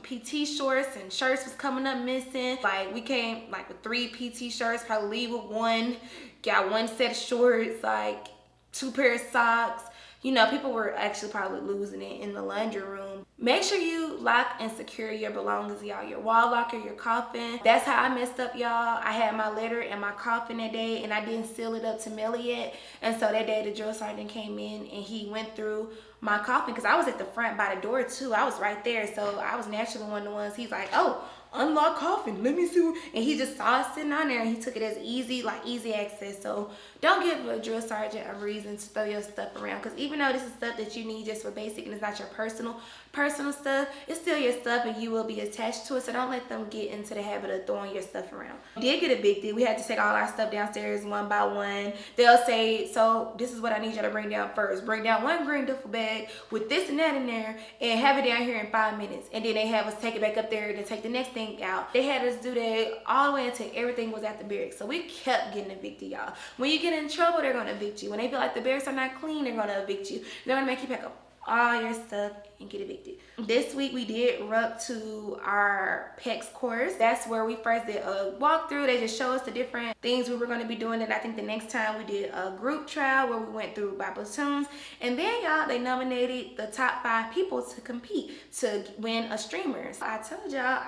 PT shorts, and shirts was coming up missing. Like, we came like with 3 PT shirts, probably leave with 1, got 1 set of shorts, like 2 pairs of socks. You know, people were actually probably losing it in the laundry room. Make sure you lock and secure your belongings, y'all. Your wall locker, your coffin. That's how I messed up, y'all. I had my letter and my coffin that day, and I didn't seal it up to mail it yet. And so that day the drill sergeant came in and he went through my coffin, because I was at the front by the door too. I was right there, so I was naturally one of the ones. He's like, oh, unlock coffin, let me see. And he just saw it sitting on there, and he took it as easy, like easy access. So don't give a drill sergeant a reason to throw your stuff around, because even though this is stuff that you need just for basic and it's not your personal stuff, it's still your stuff and you will be attached to it. So don't let them get into the habit of throwing your stuff around. We did get evicted. We had to take all our stuff downstairs one by one. They'll say, so this is what I need you to bring down first. Bring down 1 green duffel bag with this and that in there, and have it down here in 5 minutes. And then they have us take it back up there and take the next thing out. They had us do that all the way until everything was at the barracks. So we kept getting evicted, y'all. When you get in trouble, they're going to evict you. When they feel like the barracks are not clean, they're going to evict you. They're going to make you pack up all your stuff and get evicted. This week we did Ruck to our PEX course. That's where we first did a walkthrough. They just show us the different things we were going to be doing. And I think the next time we did a group trial where we went through by platoons. And then, y'all, they nominated the top 5 people to compete to win a streamer. So I told y'all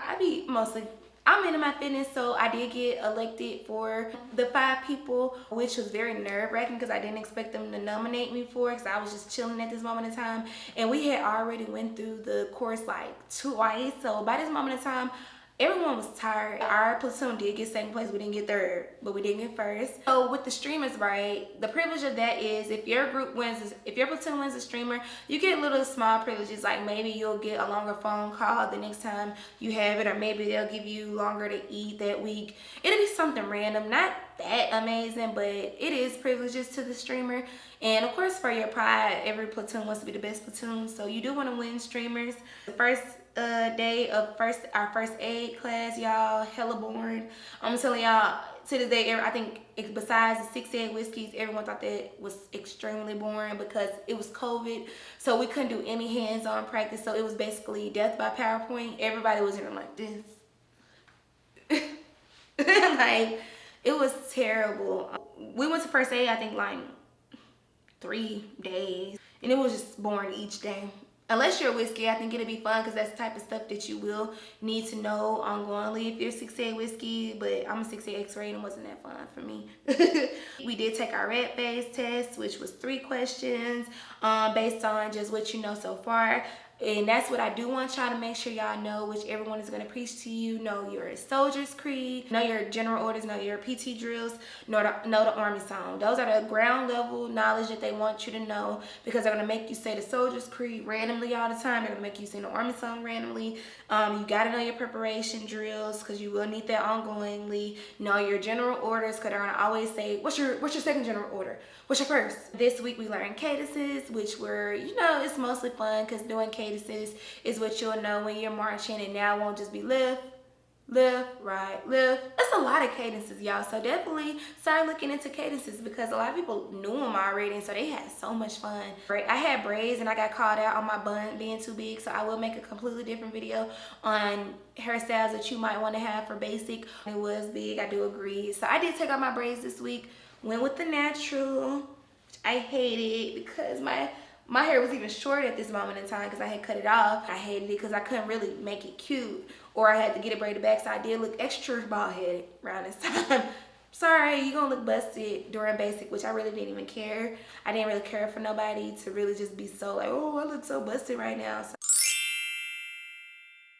I'm into my fitness, so I did get elected for the 5 people, which was very nerve-wracking because I didn't expect them to nominate me for it, because I was just chilling at this moment in time. And we had already went through the course like twice, so by this moment in time, everyone was tired. Our platoon did get second place. We didn't get third, but we did get first. So with the streamers, right, the privilege of that is if your platoon wins a streamer, you get little small privileges, like maybe you'll get a longer phone call the next time you have it, or maybe they'll give you longer to eat that week. It'll be something random, not that amazing, but it is privileges to the streamer. And of course, for your pride, every platoon wants to be the best platoon, so you do want to win streamers. The first day of our first aid class, y'all, hella boring. I'm telling y'all, to this day, I think besides the 6 egg whiskeys, everyone thought that was extremely boring because it was COVID, so we couldn't do any hands-on practice. So it was basically death by PowerPoint. Everybody was in there like this. Like, it was terrible. We went to first aid, I think, like 3 days, and it was just boring each day. Unless you're a whiskey, I think it'll be fun because that's the type of stuff that you will need to know ongoingly if you're 6A whiskey, but I'm a 6A X-ray and it wasn't that fun for me. We did take our red-based test, which was 3 questions based on just what you know so far. And that's what I do want y'all to make sure y'all know, which everyone is going to preach to you. Know your soldier's creed, know your general orders, know your PT drills, know the Army song. Those are the ground level knowledge that they want you to know, because they're going to make you say the soldier's creed randomly all the time. They're going to make you sing the Army song randomly. You got to know your preparation drills because you will need that ongoingly. Know your general orders because they're going to always say, what's your second general order? What's your first? This week we learned cadences, which were, you know, it's mostly fun because doing cadences is what you'll know when you're marching, and now it won't just be lift, left, right, left. That's a lot of cadences, y'all. So definitely start looking into cadences because a lot of people knew them already, and so they had so much fun. I had braids and I got called out on my bun being too big, so I will make a completely different video on hairstyles that you might want to have for basic. It was big, I do agree. So I did take out my braids this week, went with the natural, which I hated because my hair was even short at this moment in time because I had cut it off. I hated it because I couldn't really make it cute, or I had to get it braided back, so I did look extra bald headed around this time. Sorry, you're gonna look busted during basic, which I really didn't even care. I didn't really care for nobody to really just be so like, oh, I look so busted right now. So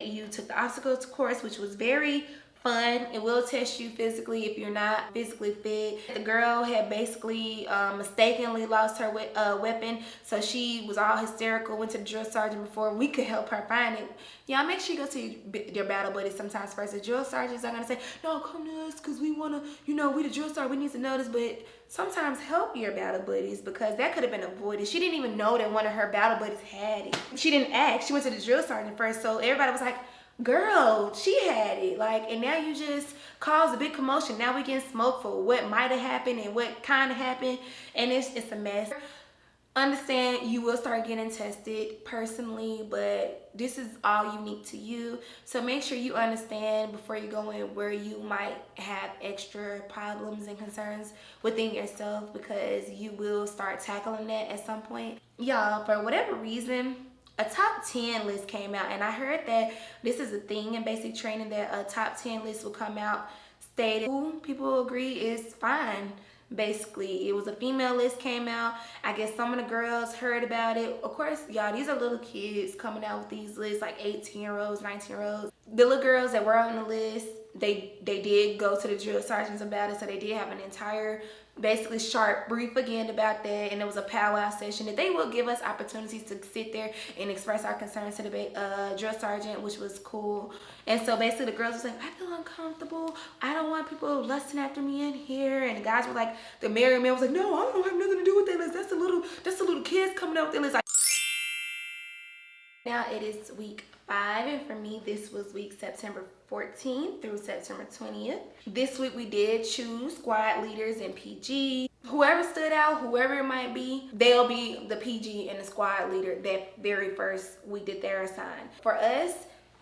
you took the obstacles course, which was very fun. It will test you physically if you're not physically fit. The girl had basically mistakenly lost her weapon, so she was all hysterical, went to the drill sergeant before we could help her find it. Y'all make sure you go to your battle buddies sometimes first. The drill sergeants are gonna say, no, come to us because we wanna, you know, we the drill sergeant, we need to know this, but sometimes help your battle buddies because that could have been avoided. She didn't even know that one of her battle buddies had it. She didn't ask, she went to the drill sergeant first, so everybody was like, girl, she had it, like, and now you just caused a big commotion. Now we getting smoked for what might have happened and what kind of happened, and it's a mess. Understand you will start getting tested personally, but this is all unique to you, so make sure you understand before you go in where you might have extra problems and concerns within yourself, because you will start tackling that at some point. Y'all, for whatever reason, a top 10 list came out, and I heard that this is a thing in basic training, that a top 10 list will come out stated people agree is fine. Basically, it was a female list came out. I guess some of the girls heard about it. Of course, y'all, these are little kids coming out with these lists, like 18-year-olds, 19-year-olds. The little girls that were on the list, they did go to the drill sergeants about it, so they did have an entire basically sharp brief again about that, and it was a powwow session that they will give us opportunities to sit there and express our concerns to the drill sergeant, which was cool. And so basically the girls were like, I feel uncomfortable, I don't want people lusting after me in here, and the guys were like, the married man was like, no, I don't have nothing to do with that list, that's the little kids coming out with that list. Like, now it is week 5, and for me this was week September 14th through September 20th. This week we did choose squad leaders and PG. Whoever stood out, whoever it might be, they'll be the PG and the squad leader that very first week that they're assigned. For us,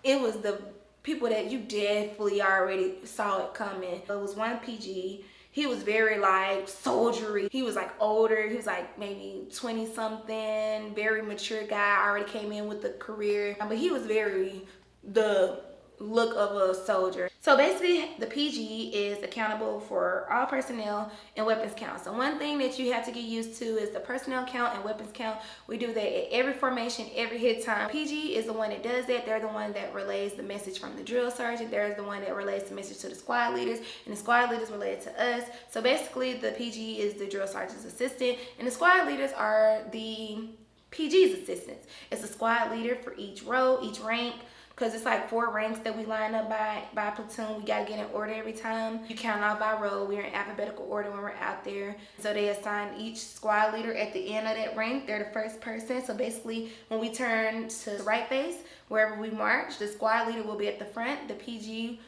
it was the people that you definitely already saw it coming. It was one PG. He was very like soldiery. He was like older. He was like maybe 20 something, very mature guy, already came in with a career. But he was very the look of a soldier. So basically the PG is accountable for all personnel and weapons count. So one thing that you have to get used to is the personnel count and weapons count. We do that at every formation, every hit time. PG is the one that does that. They're the one that relays the message from the drill sergeant. They're the one that relays the message to the squad leaders, and the squad leaders relay it to us. So basically the PG is the drill sergeant's assistant, and the squad leaders are the PG's assistants. It's a squad leader for each row, each rank, because it's like 4 ranks that we line up by platoon. We got to get in order every time. You count off by row. We're in alphabetical order when we're out there. So they assign each squad leader at the end of that rank. They're the first person. So basically, when we turn to the right base, wherever we march, the squad leader will be at the front. The PG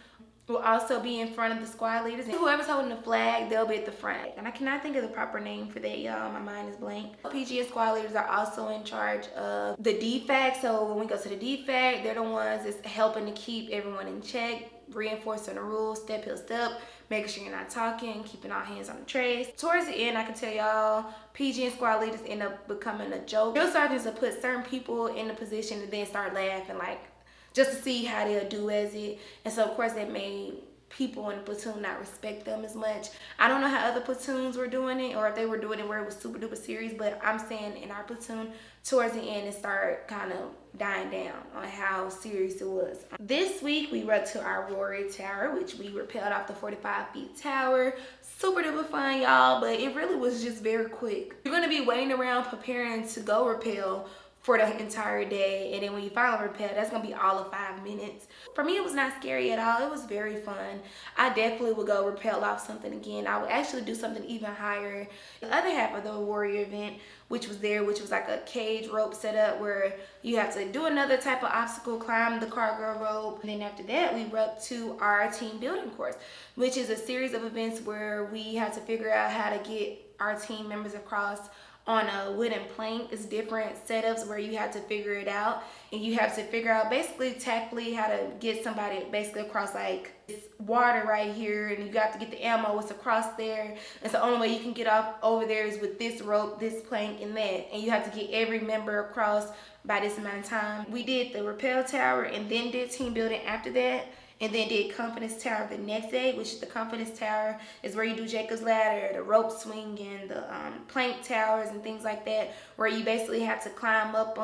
will also be in front of the squad leaders, and whoever's holding the flag, they'll be at the front. And I cannot think of the proper name for that, y'all. My mind is blank. PG and squad leaders are also in charge of the DFAC. So when we go to the DFAC, they're the ones that's helping to keep everyone in check, reinforcing the rules, step hill step, making sure you're not talking, keeping all hands on the trays. Towards the end, I can tell y'all, PG and squad leaders end up becoming a joke. Drill sergeants will put certain people in the position and then start laughing, like, just to see how they'll do as it. And so of course that made people in the platoon not respect them as much. I don't know how other platoons were doing it, or if they were doing it where it was super duper serious, but I'm saying in our platoon, towards the end it started kind of dying down on how serious it was. This week we went to our Warrior Tower, which we rappelled off the 45 feet tower. Super duper fun, y'all, but it really was just very quick. You're gonna be waiting around preparing to go rappel for the entire day, and then when you finally rappel, that's gonna be all of 5 minutes. For me, it was not scary at all. It was very fun. I definitely would go rappel off something again. I would actually do something even higher. The other half of the warrior event, which was like a cage rope setup where you have to do another type of obstacle, climb the cargo rope. And then after that, we rucked to our team building course, which is a series of events where we had to figure out how to get our team members across on a wooden plank. It's different setups where you have to figure it out, and you have to figure out basically tactically how to get somebody basically across like this water right here, and you got to get the ammo what's across there. And so the only way you can get off over there is with this rope, this plank, and that, and you have to get every member across by this amount of time. We did the rappel tower and then did team building after that, and then did confidence tower the next day, which is the confidence tower is where you do Jacob's ladder, the rope swing, and the plank towers and things like that, where you basically have to climb up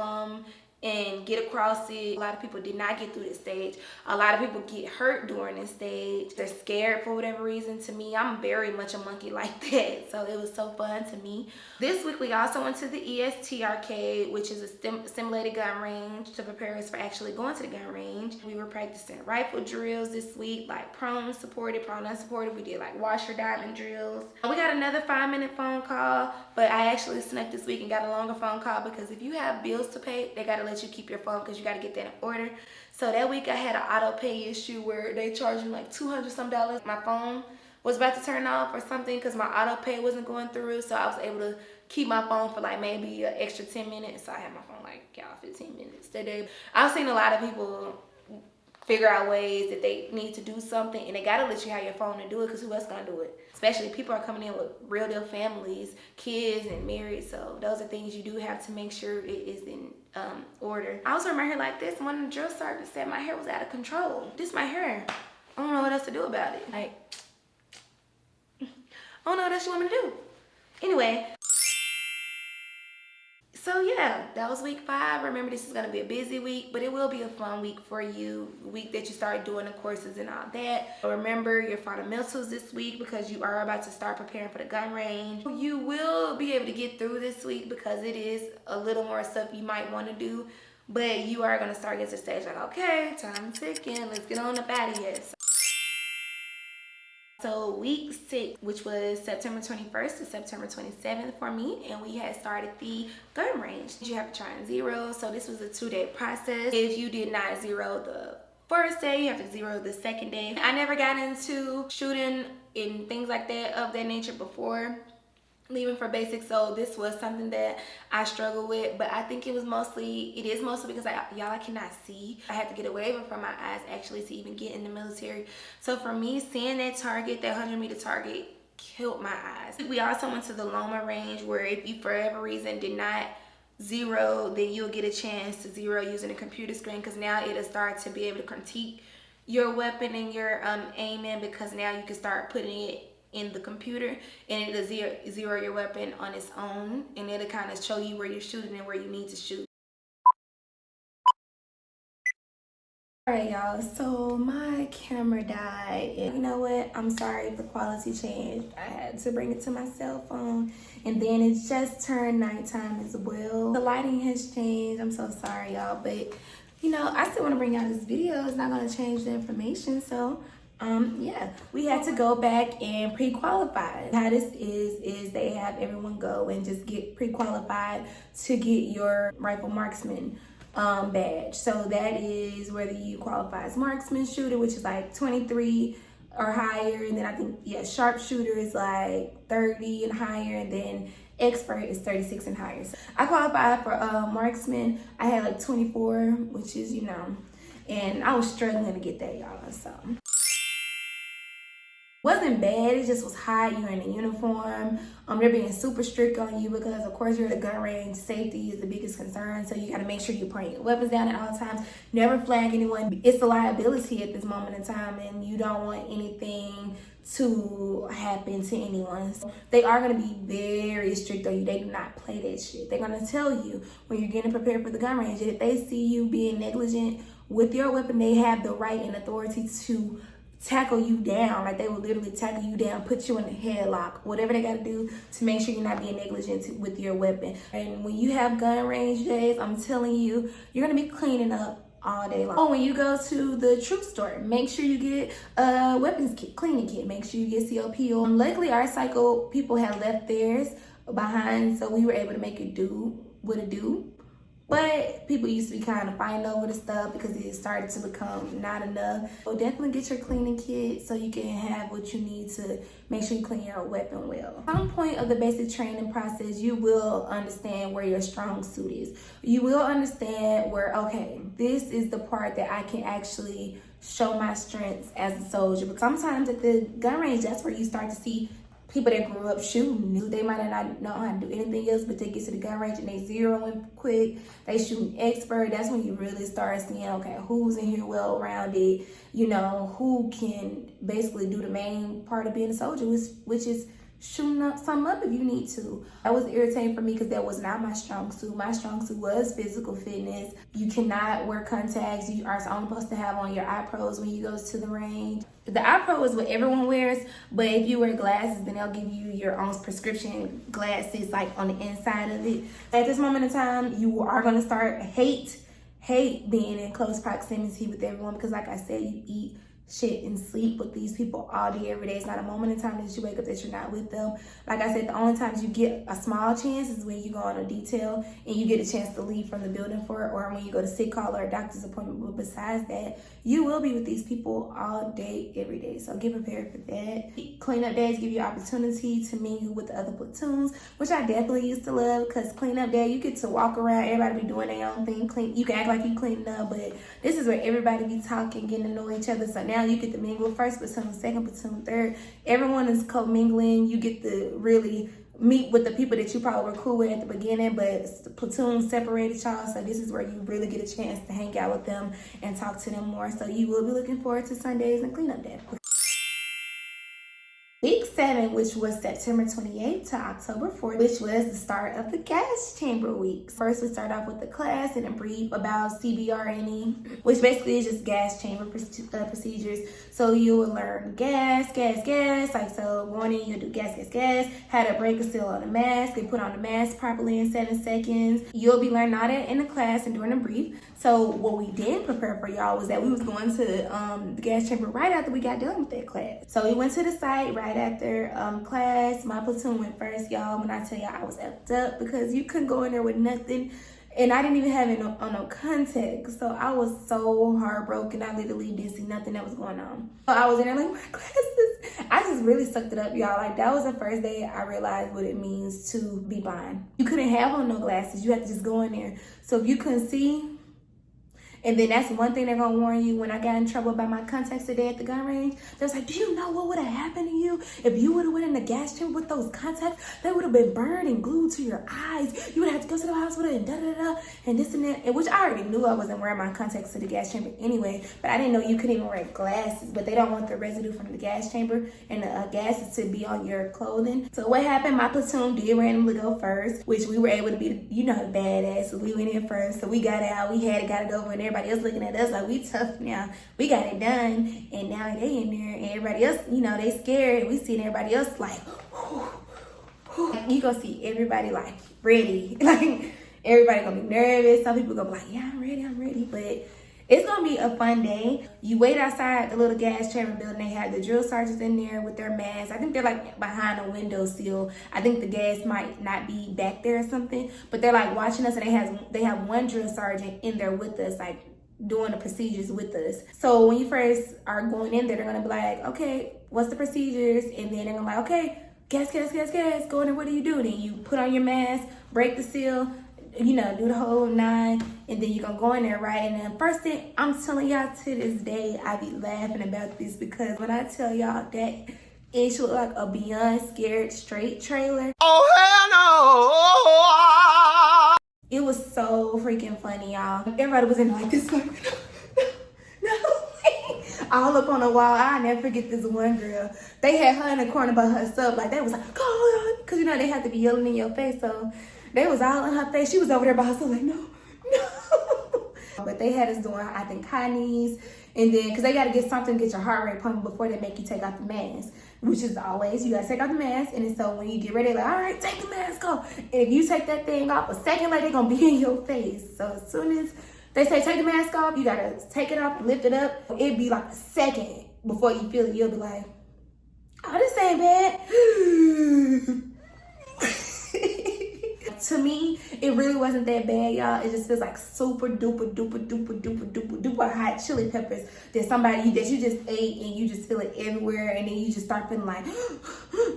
and get across it. A lot of people did not get through this stage. A lot of people get hurt during this stage. They're scared for whatever reason. To me, I'm very much a monkey like that, so it was so fun to me. This week, we also went to the EST arcade, which is a simulated gun range to prepare us for actually going to the gun range. We were practicing rifle drills this week, like prone supported, prone unsupported. We did like washer diamond drills. We got another 5-minute phone call, but I actually snuck this week and got a longer phone call because if you have bills to pay, they gotta let you keep your phone because you got to get that in order. So that week I had an auto pay issue where they charged me like $200 some. My phone was about to turn off or something because my auto pay wasn't going through, so I was able to keep my phone for like maybe an extra 10 minutes. So I had my phone like 15 minutes today. I've seen a lot of people figure out ways that they need to do something, and they gotta let you have your phone to do it because who else gonna do it? Especially people are coming in with real deal families, kids, and married, so those are things you do have to make sure it is in order. I was wearing my hair like this. One of the drill sergeants said my hair was out of control. This is my hair. I don't know what else to do about it. Like, I don't know what else you want me to do. Anyway, so yeah, that was week 5. Remember, this is gonna be a busy week, but it will be a fun week for you. The week that you start doing the courses and all that. Remember your fundamentals this week because you are about to start preparing for the gun range. You will be able to get through this week because it is a little more stuff you might want to do, but you are gonna start getting to the stage like, okay, time ticking, let's get on up out of here. So week 6, which was September 21st to September 27th for me, and we had started the gun range. You have to try and zero, so this was a 2-day process. If you did not zero the first day, you have to zero the second day. I never got into shooting and things like that of that nature before leaving for basics, so this was something that I struggled with, but I think it is mostly because I cannot see. I had to get a waiver from my eyes actually to even get in the military. So for me, seeing that target, that 100-meter target, killed my eyes. We also went to the LOMA range where if you for whatever reason did not zero, then you'll get a chance to zero using a computer screen, because now it'll start to be able to critique your weapon and your aiming, because now you can start putting it in the computer and it'll zero your weapon on its own, and it'll kind of show you where you're shooting and where you need to shoot. Alright y'all, so my camera died, and you know what, I'm sorry if the quality changed. I had to bring it to my cell phone, and then it just turned nighttime as well. The lighting has changed. I'm so sorry y'all, but you know, I still want to bring out this video. It's not going to change the information, so yeah, we had to go back and pre-qualify. How this is they have everyone go and just get pre-qualified to get your rifle marksman badge. So that is whether you qualify as marksman, shooter, which is like 23 or higher, and then I think sharpshooter is like 30 and higher, and then expert is 36 and higher. So I qualified for marksman. I had like 24, which is, you know, and I was struggling to get that, y'all. So wasn't bad, it just was hot. You're in a uniform. They're being super strict on you because of course you're at a gun range. Safety is the biggest concern, so you got to make sure you're putting your weapons down at all times. Never flag anyone. It's a liability at this moment in time, and you don't want anything to happen to anyone. So they are going to be very strict on you. They do not play that shit. They're going to tell you when you're getting prepared for the gun range, if they see you being negligent with your weapon, they have the right and authority to tackle you down. Like, they will literally tackle you down, put you in a headlock, whatever they got to do to make sure you're not being negligent with your weapon. And when you have gun range days, I'm telling you, you're going to be cleaning up all day long. Oh, when you go to the troop store, make sure you get a weapons kit, cleaning kit. Make sure you get COP. Luckily, our cycle people had left theirs behind, so we were able to make it do what it do. But people used to be kind of fighting over the stuff because it started to become not enough. So definitely get your cleaning kit so you can have what you need to make sure you clean your weapon well. At some point of the basic training process, you will understand where your strong suit is. You will understand where, okay, this is the part that I can actually show my strengths as a soldier. But sometimes at the gun range, that's where you start to see people that grew up shooting. They might not know how to do anything else, but they get to the gun range and they zeroing quick. They shooting expert. That's when you really start seeing, okay, who's in here well-rounded, you know, who can basically do the main part of being a soldier, which is shooting up something up if you need to. That was irritating for me because that was not my strong suit. My strong suit was physical fitness. You cannot wear contacts. You are only supposed to have on your eye pros when you go to the range. The eye pro is what everyone wears, but if you wear glasses, then they'll give you your own prescription glasses like on the inside of it. At this moment in time, you are going to start hate being in close proximity with everyone because, like I said, you eat shit and sleep with these people all day, every day. It's not a moment in time that you wake up that you're not with them. Like I said, the only times you get a small chance is when you go on a detail and you get a chance to leave from the building for it, or when you go to sick call or a doctor's appointment. But besides that, you will be with these people all day, every day. So get prepared for that. Cleanup days give you opportunity to mingle with the other platoons, which I definitely used to love because cleanup day, you get to walk around, everybody be doing their own thing. You can act like you cleaning up, but this is where everybody be talking, getting to know each other. So now you get to mingle first platoon, second platoon, third. Everyone is co-mingling. You get to really meet with the people that you probably were cool with at the beginning, but the platoon separated y'all. So this is where you really get a chance to hang out with them and talk to them more. So you will be looking forward to Sundays and cleanup day. Week 7, which was September 28th to October 4th, which was the start of the gas chamber week. First, we start off with the class and a brief about CBRNE, which basically is just gas chamber procedures. So you will learn gas. Like, so going in, you'll do gas, how to break a seal on a mask and put on the mask properly in 7 seconds. You'll be learning all that in the class and during the brief. So what we did prepare for y'all was that we was going to the gas chamber right after we got done with that class. So we went to the site right after class. My platoon went first, y'all. When I tell y'all I was effed up because you couldn't go in there with nothing. And I didn't even have it on no context. So I was so heartbroken. I literally didn't see nothing that was going on. So I was in there like, my glasses. I just really sucked it up, y'all. Like, that was the first day I realized what it means to be blind. You couldn't have on no glasses. You had to just go in there. So if you couldn't see, and then that's one thing they're gonna warn you. When I got in trouble about my contacts today at the gun range, they was like, do you know what would have happened to you if you would have went in the gas chamber with those contacts? They would have been burned and glued to your eyes. You would have to go to the hospital and da-da-da-da and this and that. And which I already knew I wasn't wearing my contacts to the gas chamber anyway, but I didn't know you couldn't even wear glasses. But they don't want the residue from the gas chamber and the gases to be on your clothing. So what happened, my platoon did randomly go first, which we were able to be, you know, the badass. So we went in first. So we got out, we had it, got it over, and everybody else looking at us like, we tough now. We got it done. And now they in there and everybody else, you know, they scared. And we seeing everybody else like, whew, whew. You gonna see everybody like ready. Like, everybody gonna be nervous. Some people gonna be like, yeah, I'm ready. But it's gonna be a fun day. You wait outside the little gas chamber building. They have the drill sergeants in there with their masks. I think they're like behind a window sill. I think the gas might not be back there or something, but they're like watching us, and they have one drill sergeant in there with us, like doing the procedures with us. So when you first are going in there, they're gonna be like, okay, what's the procedures? And then they're gonna be like, okay, gas, go in there, what do you do? Then you put on your mask, break the seal, you know, do the whole 9, and then you're gonna go in there, right? And then first thing, I'm telling y'all, to this day, I be laughing about this because when I tell y'all that it should look like a Beyond Scared Straight trailer. Oh, hell no! It was so freaking funny, y'all. Everybody was in like this, like, no. All up on the wall. I'll never forget this one girl. They had her in the corner by herself. Like, they was like, go on. Because, you know, they have to be yelling in your face. So they was all in her face. She was over there by herself like, no. But they had us doing, I think, high knees And then, because they got to get something to get your heart rate pumping before they make you take out the mask, which is always, you got to take out the mask. And then so when you get ready, like, all right, take the mask off. And if you take that thing off a second later, they're going to be in your face. So as soon as they say take the mask off, you got to take it off, lift it up. It'd be like a second before you feel it. You'll be like, oh, this ain't bad. To me, it really wasn't that bad, y'all. It just feels like super duper duper duper duper duper duper hot chili peppers that you just ate and you just feel it everywhere, and then you just start feeling like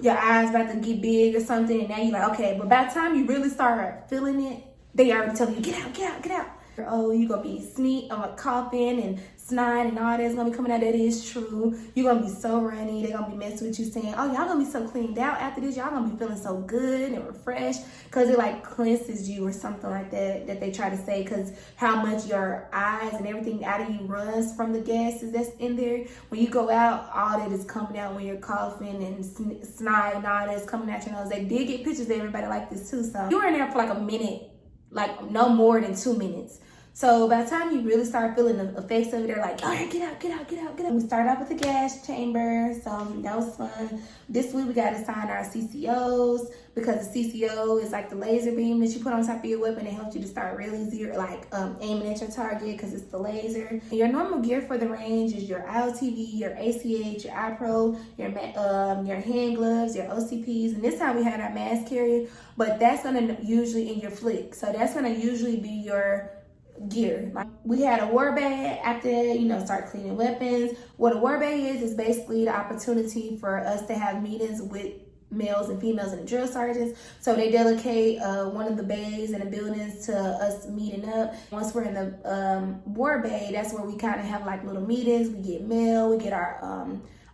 your eyes about to get big or something, and now you're like, okay. But by the time you really start feeling it, they already tell you, get out, get out, get out. Oh, you're gonna be coughing and snot and all that's gonna be coming out. That is true. You're gonna be so runny. They're gonna be messing with you, saying, oh, y'all gonna be so cleaned out after this. Y'all gonna be feeling so good and refreshed, because it like cleanses you or something like that they try to say, because how much your eyes and everything out of you runs from the gases that's in there. When you go out, all that is coming out when you're coughing and snot and all that's coming out your nose. They did get pictures of everybody like this too. So you were in there for like a minute, like no more than 2 minutes. So by the time you really start feeling the effects of it, they're like, all right, get out, get out, get out, get out. We started off with the gas chamber, so that was fun. This week we got to sign our CCOs, because the CCO is like the laser beam that you put on top of your weapon. It helps you to start really aiming at your target, because it's the laser. Your normal gear for the range is your IOTV, your ACH, your iPro, your hand gloves, your OCPs, and this time we had our mask carrier, but that's gonna usually in your flick. So that's gonna usually be your gear. Like, we had a war bag after, start cleaning weapons. What a war bag is basically the opportunity for us to have meetings with males and females and the drill sergeants. So they dedicate one of the bays in the buildings to us meeting up. Once we're in the war bay, that's where we kind of have like little meetings. We get mail, we get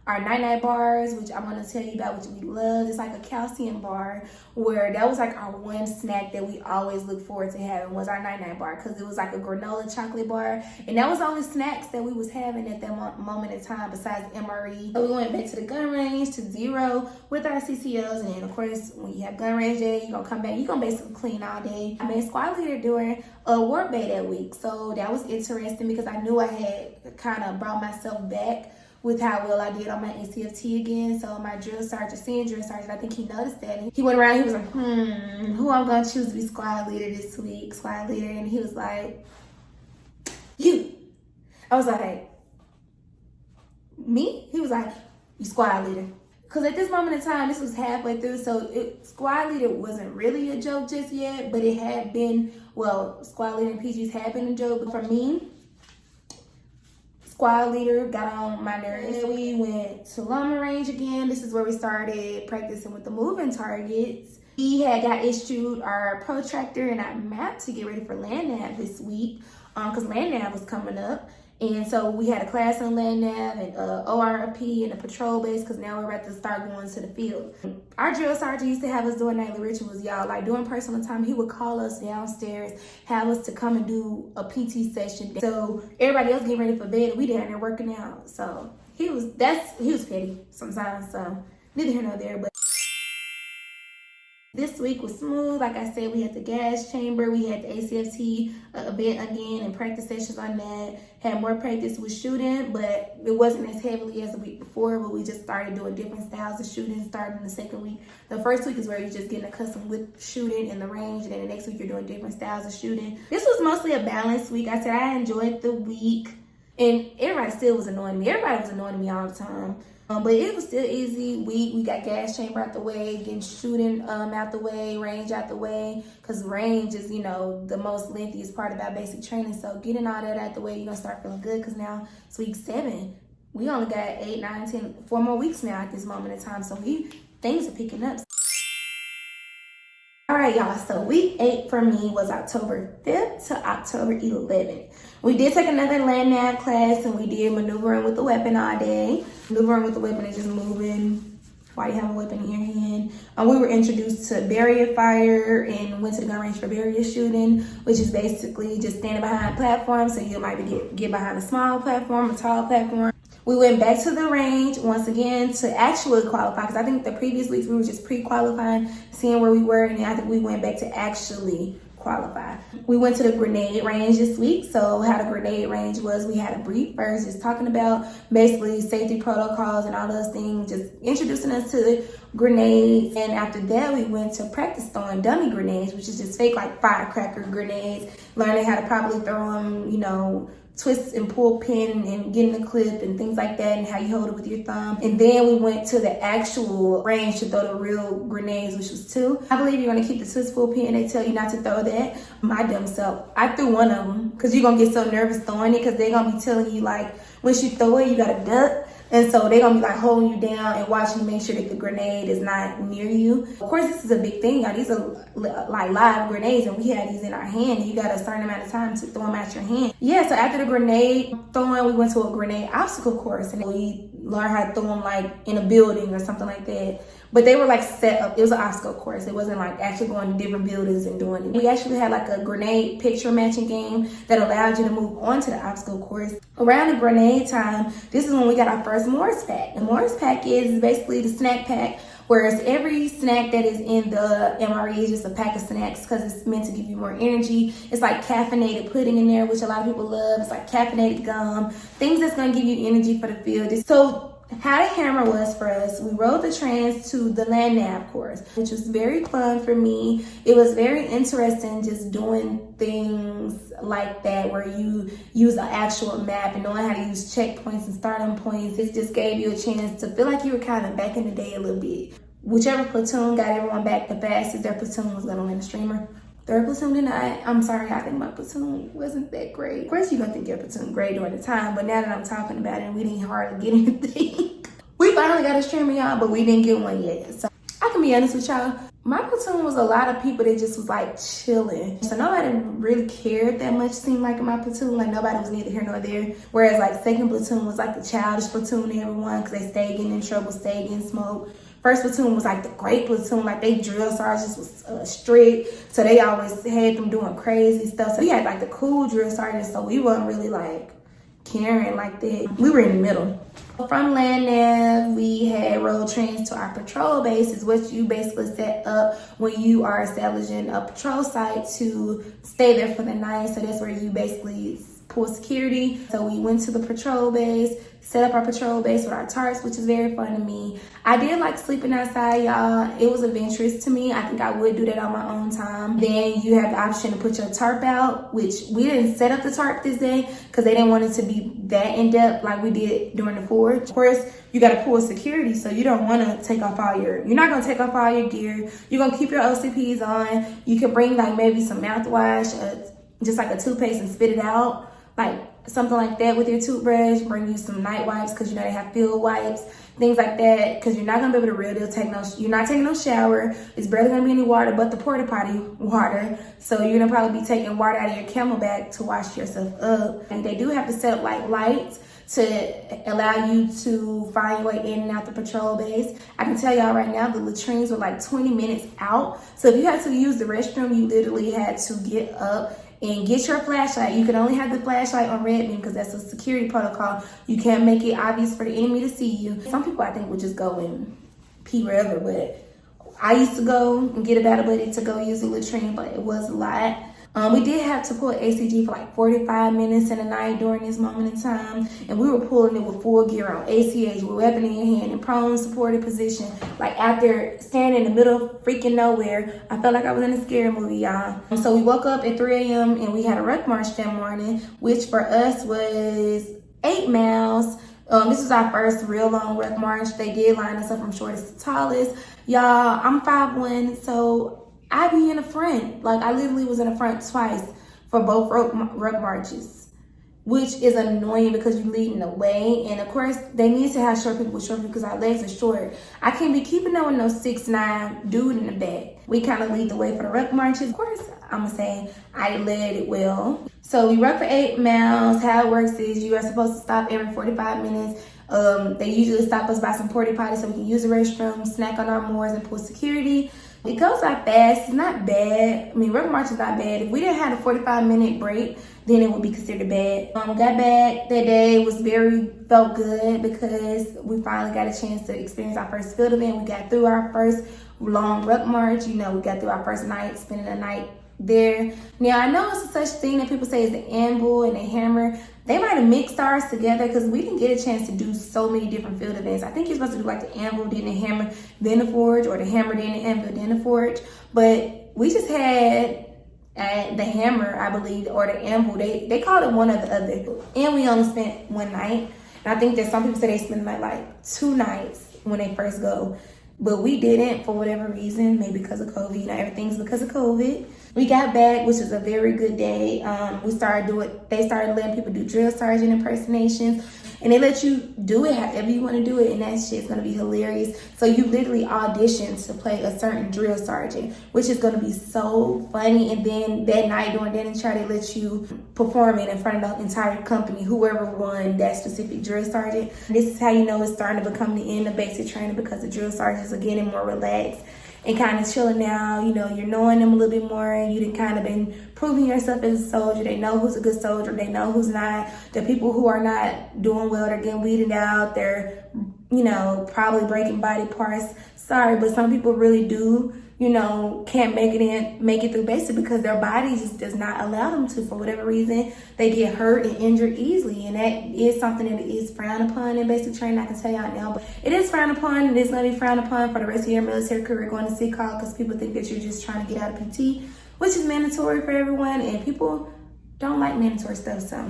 our night-night bars, which I'm going to tell you about, which we love. It's like a calcium bar, where that was like our one snack that we always look forward to having, was our night-night bar, because it was like a granola chocolate bar, and that was the only snacks that we was having at that moment in time besides MRE. So we went back to the gun range to 0 with our CCOs, and then of course when you have gun range day, you're going to come back, you're going to basically clean all day. I made squad leader during a work bay that week, so that was interesting, because I knew I had kind of brought myself back with how well I did on my ACFT again. So my senior drill sergeant, I think he noticed that. And he went around, he was like, who I'm gonna choose to be squad leader this week, squad leader. And he was like, you. I was like, me? He was like, you squad leader. Because at this moment in time, this was halfway through, so squad leader wasn't really a joke just yet, but it had been, squad leader and PGs had been a joke. But for me, squad leader got on my nerves. We went to LOMA range again. This is where we started practicing with the moving targets. We had got issued our protractor and our map to get ready for land nav this week, because land nav was coming up. And so we had a class on land nav and ORP and a patrol base, because now we're about to start going to the field. Our drill sergeant used to have us doing nightly rituals, y'all. Like during personal time, he would call us downstairs, have us to come and do a PT session. So everybody else getting ready for bed, and we down there working out. So he was petty sometimes. So neither here nor there, but this week was smooth. Like I said, we had the gas chamber, we had the ACFT event again, and practice sessions on that. Had more practice with shooting, but it wasn't as heavily as the week before, but we just started doing different styles of shooting starting the second week. The first week is where you're just getting accustomed with shooting in the range, and then the next week you're doing different styles of shooting. This was mostly a balanced week. I said I enjoyed the week, and everybody still was annoying me. Everybody was annoying me all the time. But it was still easy. We got gas chamber out the way, getting shooting out the way, range out the way, because range is, the most lengthiest part about basic training. So getting all that out the way, you're going to start feeling good, because now it's week 7. We only got 8, 9, 10, 4 more weeks now at this moment in time. So things are picking up. All right, y'all, so week 8 for me was October 5th to October 11th. We did take another land nav class, and we did maneuvering with the weapon all day. Maneuvering with the weapon is just moving while you have a weapon in your hand. We were introduced to barrier fire and went to the gun range for barrier shooting, which is basically just standing behind platforms. So you might get behind a small platform, a tall platform. We went back to the range once again to actually qualify, because I think the previous weeks we were just pre-qualifying, seeing where we were, and then I think we went back to actually qualify. We went to the grenade range this week. So how the grenade range was, we had a brief first, just talking about basically safety protocols and all those things, just introducing us to the grenades. And after that, we went to practice throwing dummy grenades, which is just fake like firecracker grenades, learning how to properly throw them, you know, twist and pull pin and get in the clip and things like that, and how you hold it with your thumb. And then we went to the actual range to throw the real grenades, which was 2. I believe you're gonna keep the twist pull pin. They tell you not to throw that. My dumb self, I threw one of them because you're gonna get so nervous throwing it because they're gonna be telling you like once you throw it, you gotta duck. And so they're gonna be like holding you down and watching you make sure that the grenade is not near you. Of course, this is a big thing, y'all. These are like live grenades, and we had these in our hand, and you got a certain amount of time to throw them at your hand. Yeah, so after the grenade throwing, we went to a grenade obstacle course, and we learned how to throw them like in a building or something like that. But they were like set up. It was an obstacle course. It wasn't like actually going to different buildings and doing it. We actually had like a grenade picture matching game that allowed you to move on to the obstacle course. Around the grenade time, this is when we got our first Morris pack. The Morris pack is basically the snack pack, whereas every snack that is in the MRE is just a pack of snacks because it's meant to give you more energy. It's like caffeinated pudding in there, which a lot of people love. It's like caffeinated gum, things that's gonna give you energy for the field. So how the hammer was for us, we rode the trains to the land nav course, which was very fun for me. It was very interesting just doing things like that where you use an actual map and knowing how to use checkpoints and starting points. It just gave you a chance to feel like you were kind of back in the day a little bit. Whichever platoon got everyone back the fastest, their platoon was gonna win the streamer. Third platoon did not. I'm sorry, I think my platoon wasn't that great. Of course, you're gonna think your platoon great during the time, but now that I'm talking about it, we didn't hardly get anything. We finally got a streamer, y'all, but we didn't get one yet. So I can be honest with y'all, my platoon was a lot of people that just was like chilling. So nobody really cared that much, seemed like in my platoon. Like nobody was neither here nor there. Whereas like second platoon was like the childish platoon to everyone because they stayed getting in trouble, stayed getting smoked. First platoon was like the great platoon, like they drill sergeants was strict, so they always had them doing crazy stuff. So we had like the cool drill sergeants, so we wasn't really like caring like that. We were in the middle. From land nav, we had road trains to our patrol bases, which you basically set up when you are establishing a patrol site to stay there for the night. So that's where you basically pull security. So we went to the patrol base, set up our patrol base with our tarps, which is very fun to me. I did like sleeping outside, y'all. It was adventurous to me. I think I would do that on my own time. Then you have the option to put your tarp out, which we didn't set up the tarp this day because they didn't want it to be that in-depth like we did during the forge. Of course, you got to pull security, so you don't want to take off you're not going to take off all your gear. You're going to keep your OCPs on. You can bring like maybe some mouthwash, just like a toothpaste and spit it out. Like something like that with your toothbrush. Bring you some night wipes because you know they have field wipes, things like that, because you're not gonna be able to real deal you're not taking no shower. It's barely gonna be any water but the porta potty water. So you're gonna probably be taking water out of your CAMELBACK to wash yourself up. And they do have to set up like lights to allow you to find your way in and out the patrol base. I can tell y'all right now the latrines were like 20 minutes out. So if you had to use the restroom, you literally had to get up and get your flashlight. You can only have the flashlight on red beam because that's a security protocol. You can't make it obvious for the enemy to see you. Some people I think would just go and pee wherever, but I used to go and get a battle buddy to go use the latrine, but it was a lot. We did have to pull ACG for like 45 minutes in the night during this moment in time, and we were pulling it with full gear on, ACH with weapon in your hand in prone supported position, like out there standing in the middle of freaking nowhere. I felt like I was in a scary movie, y'all. So we woke up at 3 a.m. and we had a ruck march that morning, which for us was 8 miles. This was our first real long ruck march. They did line us up from shortest to tallest. Y'all, I'm 5'1", so I be in the front. Like I literally was in the front twice for both ruck marches, which is annoying because you're leading the way. And of course, they need to have short people with short people because our legs are short. I can't be keeping up with no 6'9" dude in the back. We kind of lead the way for the ruck marches. Of course, I'm gonna say I led it well. So we ruck for 8 miles. How it works is you are supposed to stop every 45 minutes. They usually stop us by some porta potties so we can use the restroom, snack on our moors, and pull security. It goes like fast. It's not bad. I mean, ruck march is not bad. If we didn't have a 45-minute break, then it would be considered bad. Got back that day, felt good because we finally got a chance to experience our first field event. We got through our first long ruck march. You know, we got through our first night, spending the night there. Now, I know it's a such thing that people say is the anvil and the hammer. They might have mixed ours together because we didn't get a chance to do so many different field events. I think you're supposed to do like the anvil, then the hammer, then the forge, or the hammer, then the anvil, then the forge. But we just had the hammer, I believe, or the anvil. They called it one or the other. And we only spent one night. And I think that some people say they spend like 2 nights when they first go. But we didn't for whatever reason, maybe because of COVID. You know, everything's because of COVID. We got back, which was a very good day. They started letting people do drill sergeant impersonations. And they let you do it however you want to do it. And that shit's going to be hilarious. So you literally audition to play a certain drill sergeant, which is going to be so funny. And then that night during Danny Chart, they let you perform it in front of the entire company, whoever won that specific drill sergeant. This is how you know it's starting to become the end of basic training, because the drill sergeants are getting more relaxed and kind of chilling now. You know, you're knowing them a little bit more, and you've kind of been proving yourself as a soldier. They know who's a good soldier. They know who's not. The people who are not doing well, they're getting weeded out. They're, you know, probably breaking body parts. Sorry, but some people really do, you know, can't make it through basic because their body just does not allow them to. For whatever reason, they get hurt and injured easily, and that is something that is frowned upon in basic training. I can tell y'all now, but it is frowned upon, and it's going to be frowned upon for the rest of your military career going to sick call, because people think that you're just trying to get out of PT, which is mandatory for everyone, and people don't like mandatory stuff. So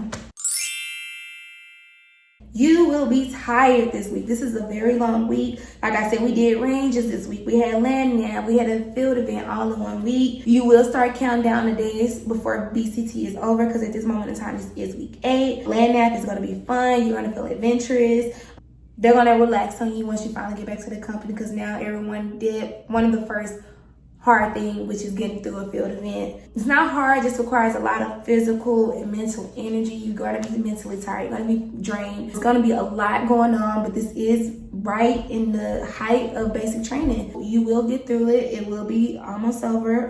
you will be tired this week. This is a very long week. Like I said, we did ranges this week. We had land nav. We had a field event all in 1 week. You will start counting down the days before BCT is over, because at this moment in time, this is week 8. Land nav is going to be fun. You're going to feel adventurous. They're going to relax on you once you finally get back to the company, because now everyone did one of the first hard thing, which is getting through a field event. It's not hard, it just requires a lot of physical and mental energy. You're gonna be mentally tired, you're gonna be drained. It's gonna be a lot going on, but this is right in the height of basic training. You will get through it. It will be almost over.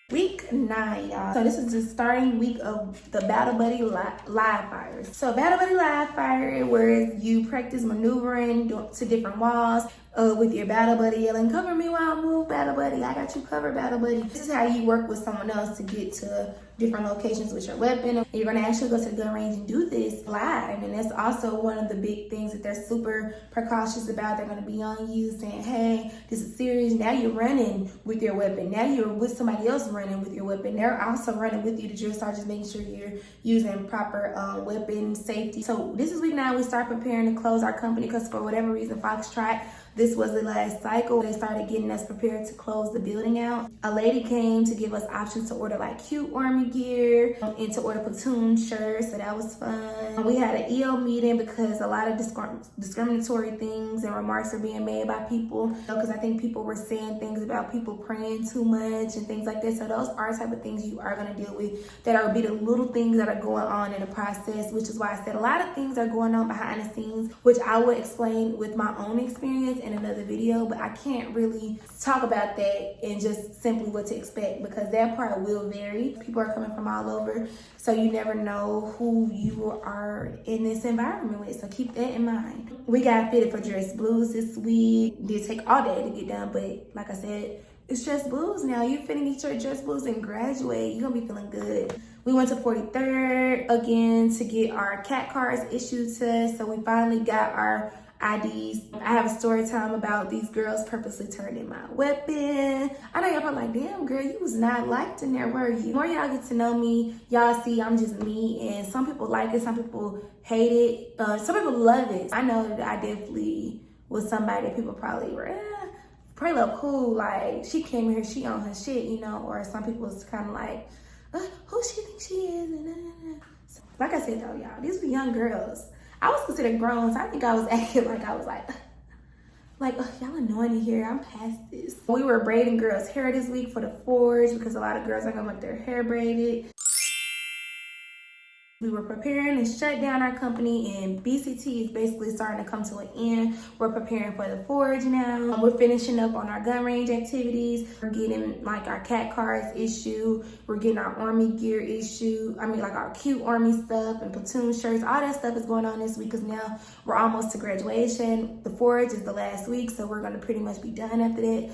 Week 9, y'all. So this is the starting week of the Battle Buddy live fires. So Battle Buddy live fire, where you practice maneuvering to different walls with your battle buddy yelling, "Cover me while I move, battle buddy. I got you covered, battle buddy." This is how you work with someone else to get to different locations with your weapon. And you're gonna actually go to the gun range and do this live. And that's also one of the big things that they're super precautious about. They're gonna be on you saying, "Hey, this is serious." Now you're running with your weapon. Now you're with somebody else running with your weapon. They're also running with you, the drill sergeants, making sure you're using proper weapon safety. So this is week 9. We start preparing to close our company, because for whatever reason, Foxtrot, this was the last cycle. They started getting us prepared to close the building out. A lady came to give us options to order like cute army gear and to order platoon shirts, so that was fun. We had an EO meeting because a lot of discriminatory things and remarks are being made by people, because I think people were saying things about people praying too much and things like that. So those are type of things you are going to deal with, that are be the little things that are going on in the process, which is why I said a lot of things are going on behind the scenes, which I will explain with my own experience in another video, but I can't really talk about that and just simply what to expect, because that part will vary. People are coming from all over, so you never know who you are in this environment with, so keep that in mind. We got fitted for dress blues this week. Did take all day to get done, but like I said, it's dress blues now. You're finna get your dress blues and graduate. You're gonna be feeling good. We went to 43rd again to get our CAT cards issued to us, so we finally got our IDs. I have a story time about these girls purposely turned in my weapon. I know y'all probably like, "Damn girl, you was not liked in there, were you?" The more y'all get to know me, y'all see I'm just me, and some people like it, some people hate it, some people love it. I know that I definitely was somebody that people probably were, pretty look cool, like she came here, she on her shit, you know, or some people was kind of like, who she think she is, and so, like I said though, y'all, these were young girls. I was considered grown, so I think I was acting like I was like, y'all annoying me here. I'm past this. We were braiding girls' hair this week for the forge, because a lot of girls are gonna want their hair braided. We were preparing to shut down our company, and BCT is basically starting to come to an end. We're preparing for the forge now. We're finishing up on our gun range activities. We're getting like our CAT cards issued. We're getting our army gear issued. Like our cute army stuff and platoon shirts. All that stuff is going on this week, because now we're almost to graduation. The forge is the last week, so we're gonna pretty much be done after that.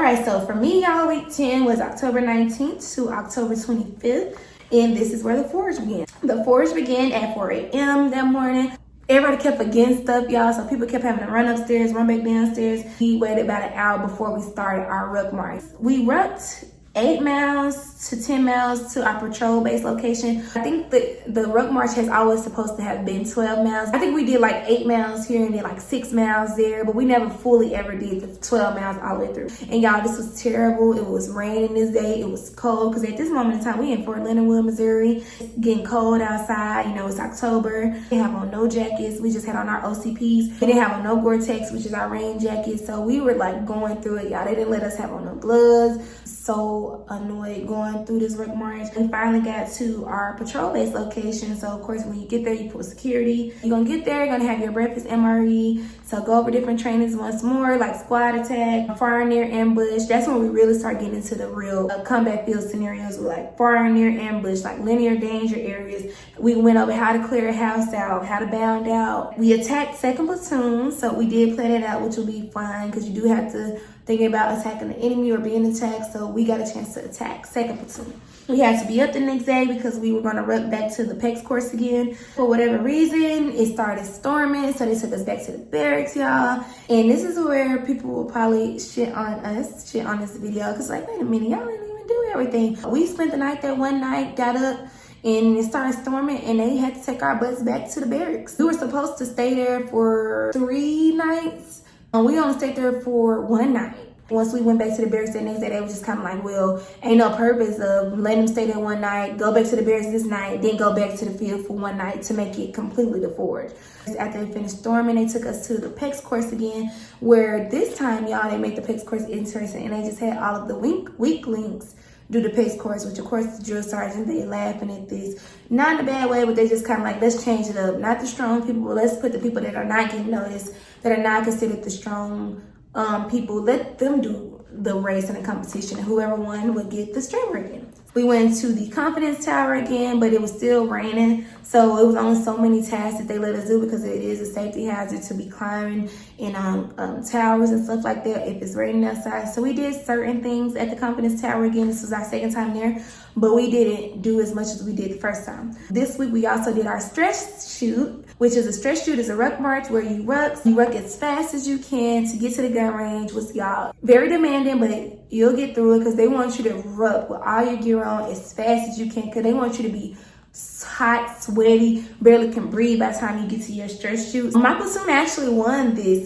right, so for me, y'all, week 10 was October 19th to October 25th. And this is where the forage began. The forage began at 4 a.m. that morning. Everybody kept forgetting stuff, y'all, so people kept having to run upstairs, run back downstairs. We waited about an hour before we started our ruck march. We rucked 8 miles to 10 miles to our patrol base location. I think the ruck march has always supposed to have been 12 miles. I think we did like 8 miles here and then like 6 miles there, but we never fully ever did the 12 miles all the way through. And y'all, this was terrible. It was raining this day. It was cold because at this moment in time, we in Fort Leonard Wood, Missouri. It's getting cold outside. You know, it's October. We didn't have on no jackets. We just had on our OCPs. We didn't have on no Gore-Tex, which is our rain jacket. So we were like going through it, y'all. They didn't let us have on no gloves. So annoyed going through this ruck march. We finally got to our patrol base location. So of course, when you get there, you put security. You're gonna get there, you're gonna have your breakfast MRE. So go over different trainings once more, like squad attack, fire near ambush. That's when we really start getting into the real combat field scenarios with like fire near ambush, like linear danger areas. We went over how to clear a house out, how to bound out. We attacked second platoon. So we did plan it out, which will be fun because you do have to think about attacking the enemy or being attacked. So we got a chance to attack second platoon. We had to be up the next day because we were going to ruck back to the PEX course again. For whatever reason, it started storming, so they took us back to the barracks, y'all. And this is where people will probably shit on this video because like, wait a minute, y'all didn't even do everything. We spent the night there one night, got up, and it started storming, and they had to take our butts back to the barracks. We were supposed to stay there for 3 nights. We only stayed there for 1 night. Once we went back to the barracks the next day, they were just kind of like, well, ain't no purpose of letting them stay there 1 night, go back to the barracks this night, then go back to the field for 1 night to make it completely the forge. After they finished storming, they took us to the PEX course again, where this time, y'all, they made the PEX course interesting, and they just had all of the weak links do the PEX course, which of course the drill sergeant, they laughing at this. Not in a bad way, but they just kind of like, let's change it up. Not the strong people, but let's put the people that are not getting noticed, that are not considered the strong people, let them do the race and the competition, and whoever won would get the streamer again. We went to the confidence tower again, but it was still raining, so it was only so many tasks that they let us do because it is a safety hazard to be climbing in towers and stuff like that if it's raining outside. So we did certain things at the confidence tower again. This was our second time there, but we didn't do as much as we did the first time. This week we also did our stretch shoot, which is a stretch shoot is a ruck march where you ruck as fast as you can to get to the gun range. Was y'all very demanding, but you'll get through it because they want you to ruck with all your gear on as fast as you can because they want you to be hot, sweaty, barely can breathe by the time you get to your stretch shoot. My platoon actually won this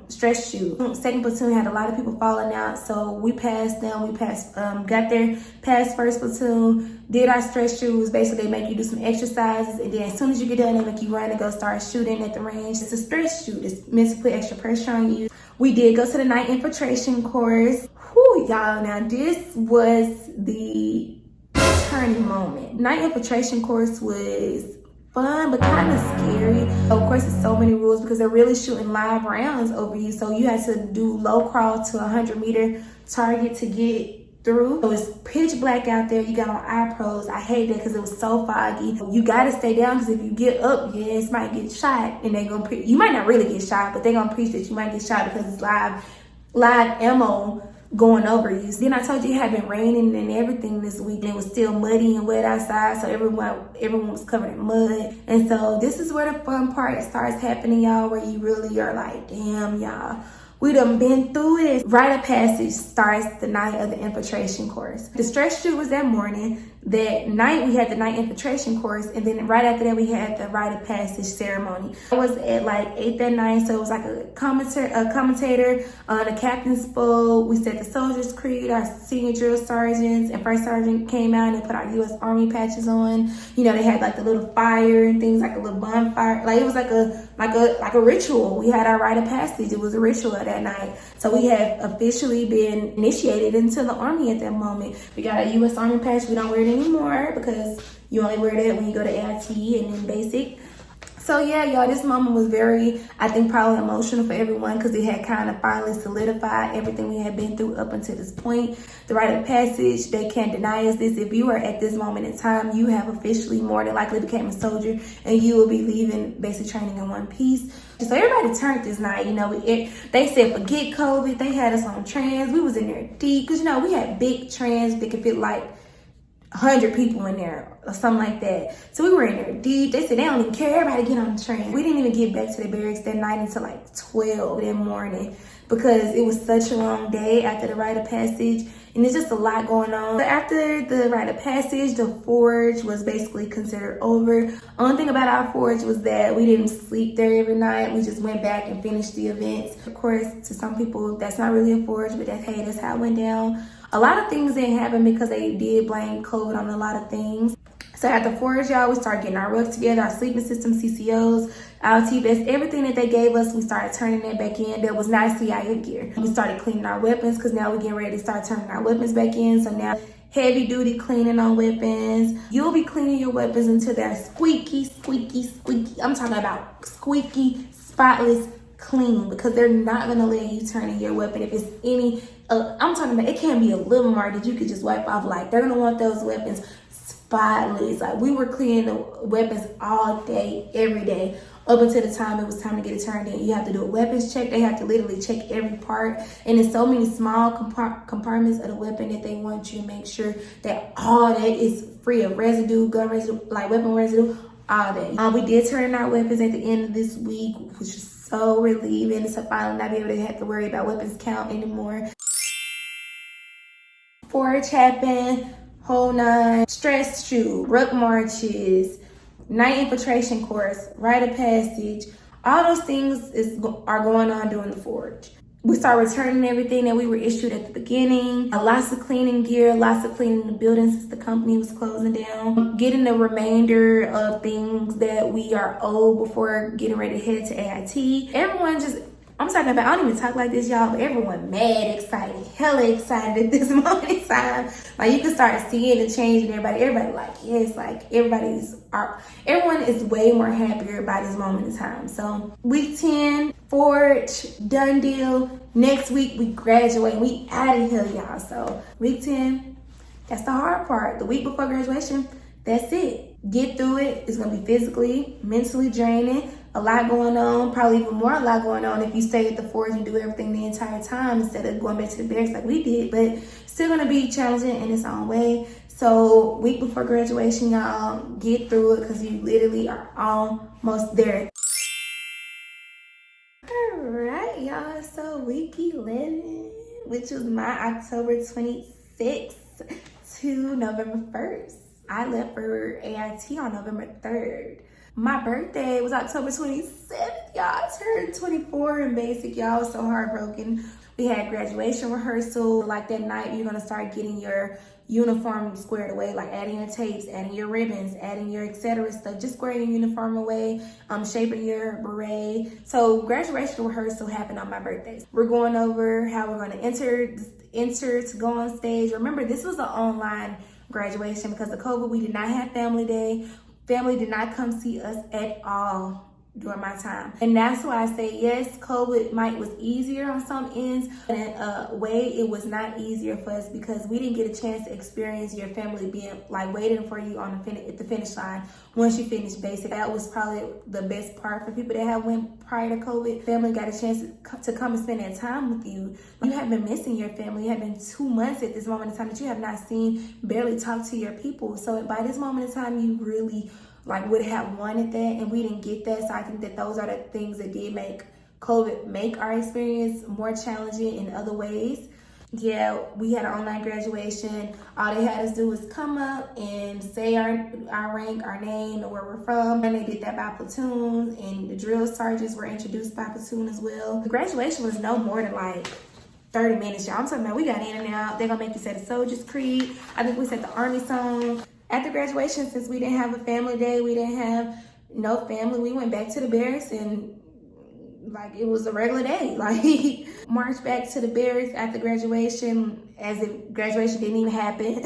stretch shoot. Second platoon had a lot of people falling out, so we passed them. We got there, passed first platoon, did our stretch shoot. It was basically they make you do some exercises, and then as soon as you get done, they make you run and go start shooting at the range. It's a stretch shoot. It's meant to put extra pressure on you. We did go to the night infiltration course. Whew, y'all, now this was the turning moment. Night infiltration course was fun, but kind of scary. Of course, there's so many rules because they're really shooting live rounds over you. So you had to do low crawl to a 100-meter target to get through. It was pitch black out there. You got on eye pros. I hate that because it was so foggy. You got to stay down because if you get up, your ass might get shot, and they're gonna you might not really get shot, but they're gonna preach that you might get shot because it's live ammo going over you. Then I told you it had been raining and everything this week, and it was still muddy and wet outside, so everyone was covered in mud. And so this is where the fun part starts happening, y'all, where you really are like, damn, y'all, we done been through it. Rite of passage starts the night of the infiltration course. The stretch shoot was that morning. That night we had the night infiltration course, and then right after that we had the rite of passage ceremony. It was at like 8 that night, so it was like a commentator, the captain spoke. We said the soldiers' creed. Our senior drill sergeants and first sergeant came out and put our U.S. Army patches on. You know, they had like the little fire and things, like a little bonfire. Like it was like a ritual. We had our rite of passage. It was a ritual that night. So we have officially been initiated into the Army at that moment. We got a U.S. Army patch. We don't wear it anymore because you only wear that when you go to AIT and then basic. So So yeah, y'all, this moment was very, I think, probably emotional for everyone because it had kind of finally solidified everything we had been through up until this point. The rite of passage, they can't deny us this. If you are at this moment in time, you have officially more than likely became a soldier and you will be leaving basic training in one piece. So everybody turned this night, you know, they said forget COVID. They had us on trans. We was in there deep because, you know, we had big trans that could fit like 100 people in there or something like that. So we were in there deep. They said they don't even care. Everybody get on the train. We didn't even get back to the barracks that night until like 12 in the morning because it was such a long day after the rite of passage. And there's just a lot going on. But after the rite of passage, the forge was basically considered over. Only thing about our forge was that we didn't sleep there every night. We just went back and finished the events. Of course, to some people, that's not really a forge, but that's how it went down. A lot of things didn't happen because they did blame COVID on a lot of things. So at the forge, y'all, we started getting our rucks together, our sleeping system, CCOs, LT vests, everything that they gave us, we started turning that back in. That was not CIA gear. We started cleaning our weapons because now we're getting ready to start turning our weapons back in. So now heavy duty cleaning on weapons. You'll be cleaning your weapons until they're squeaky, squeaky, squeaky. I'm talking about squeaky, spotless clean because they're not gonna let you turn in your weapon if it's any, I'm talking about it can't be a little mark that you could just wipe off. Like they're gonna want those weapons spotless. Like we were cleaning the weapons all day, every day, up until the time it was time to get it turned in. You have to do a weapons check. They have to literally check every part. And there's so many small compartments of the weapon that they want you to make sure that all that is free of residue, gun residue, like weapon residue, all that. We did turn in our weapons at the end of this week, which is so relieving to finally not be able to have to worry about weapons count anymore. Forge happened, whole nine, stress shoot, ruck marches, night infiltration course, rite of passage, all those things are going on during the forge. We start returning everything that we were issued at the beginning. Lots of cleaning gear, lots of cleaning the buildings since the company was closing down. Getting the remainder of things that we are owed before getting ready to head to AIT. Everyone just, I'm talking about, I don't even talk like this, y'all, but everyone mad excited, hella excited at this moment in time. Like you can start seeing the change in everybody like, yes, like everyone is way more happier by this moment in time. So week 10, forge, done deal. Next week we graduate, we out of here, y'all. So week 10, that's the hard part. The week before graduation, that's it. Get through it. It's gonna be physically, mentally draining. A lot going on, probably even more a lot going on if you stay at the forge and do everything the entire time instead of going back to the barracks like we did. But still gonna be challenging in its own way. So week before graduation, y'all, get through it because you literally are almost there. All right, y'all, so week 11, which was my October 26th to November 1st. I left for AIT on November 3rd. My birthday was October 27th, y'all. I turned 24 in basic, y'all. I was so heartbroken. We had graduation rehearsal. Like that night, you're gonna start getting your uniform squared away, like adding your tapes, adding your ribbons, adding your etc. stuff, just squaring your uniform away, shaping your beret. So graduation rehearsal happened on my birthday. We're going over how we're gonna enter to go on stage. Remember, this was an online graduation because of COVID. We did not have family day. Family did not come see us at all during my time. And that's why I say, yes, COVID was easier on some ends, but in a way it was not easier for us because we didn't get a chance to experience your family being like waiting for you on at the finish line once you finish basic. That was probably the best part for people that have went prior to COVID. Family got a chance to come and spend that time with you. You have been missing your family. You have been 2 months at this moment in time that you have not seen, barely talked to your people. So by this moment in time, you really would have wanted that, and we didn't get that. So I think that those are the things that did make COVID make our experience more challenging in other ways. Yeah, we had an online graduation. All they had us do was come up and say our rank, our name, and where we're from. And they did that by platoons, and the drill sergeants were introduced by platoon as well. The graduation was no more than 30 minutes, y'all. I'm talking about we got in and out. They're gonna make you say the Soldier's Creed. I think we said the Army song. After graduation, since we didn't have a family day, we didn't have no family, we went back to the barracks and it was a regular day. Marched back to the barracks after graduation as if graduation didn't even happen.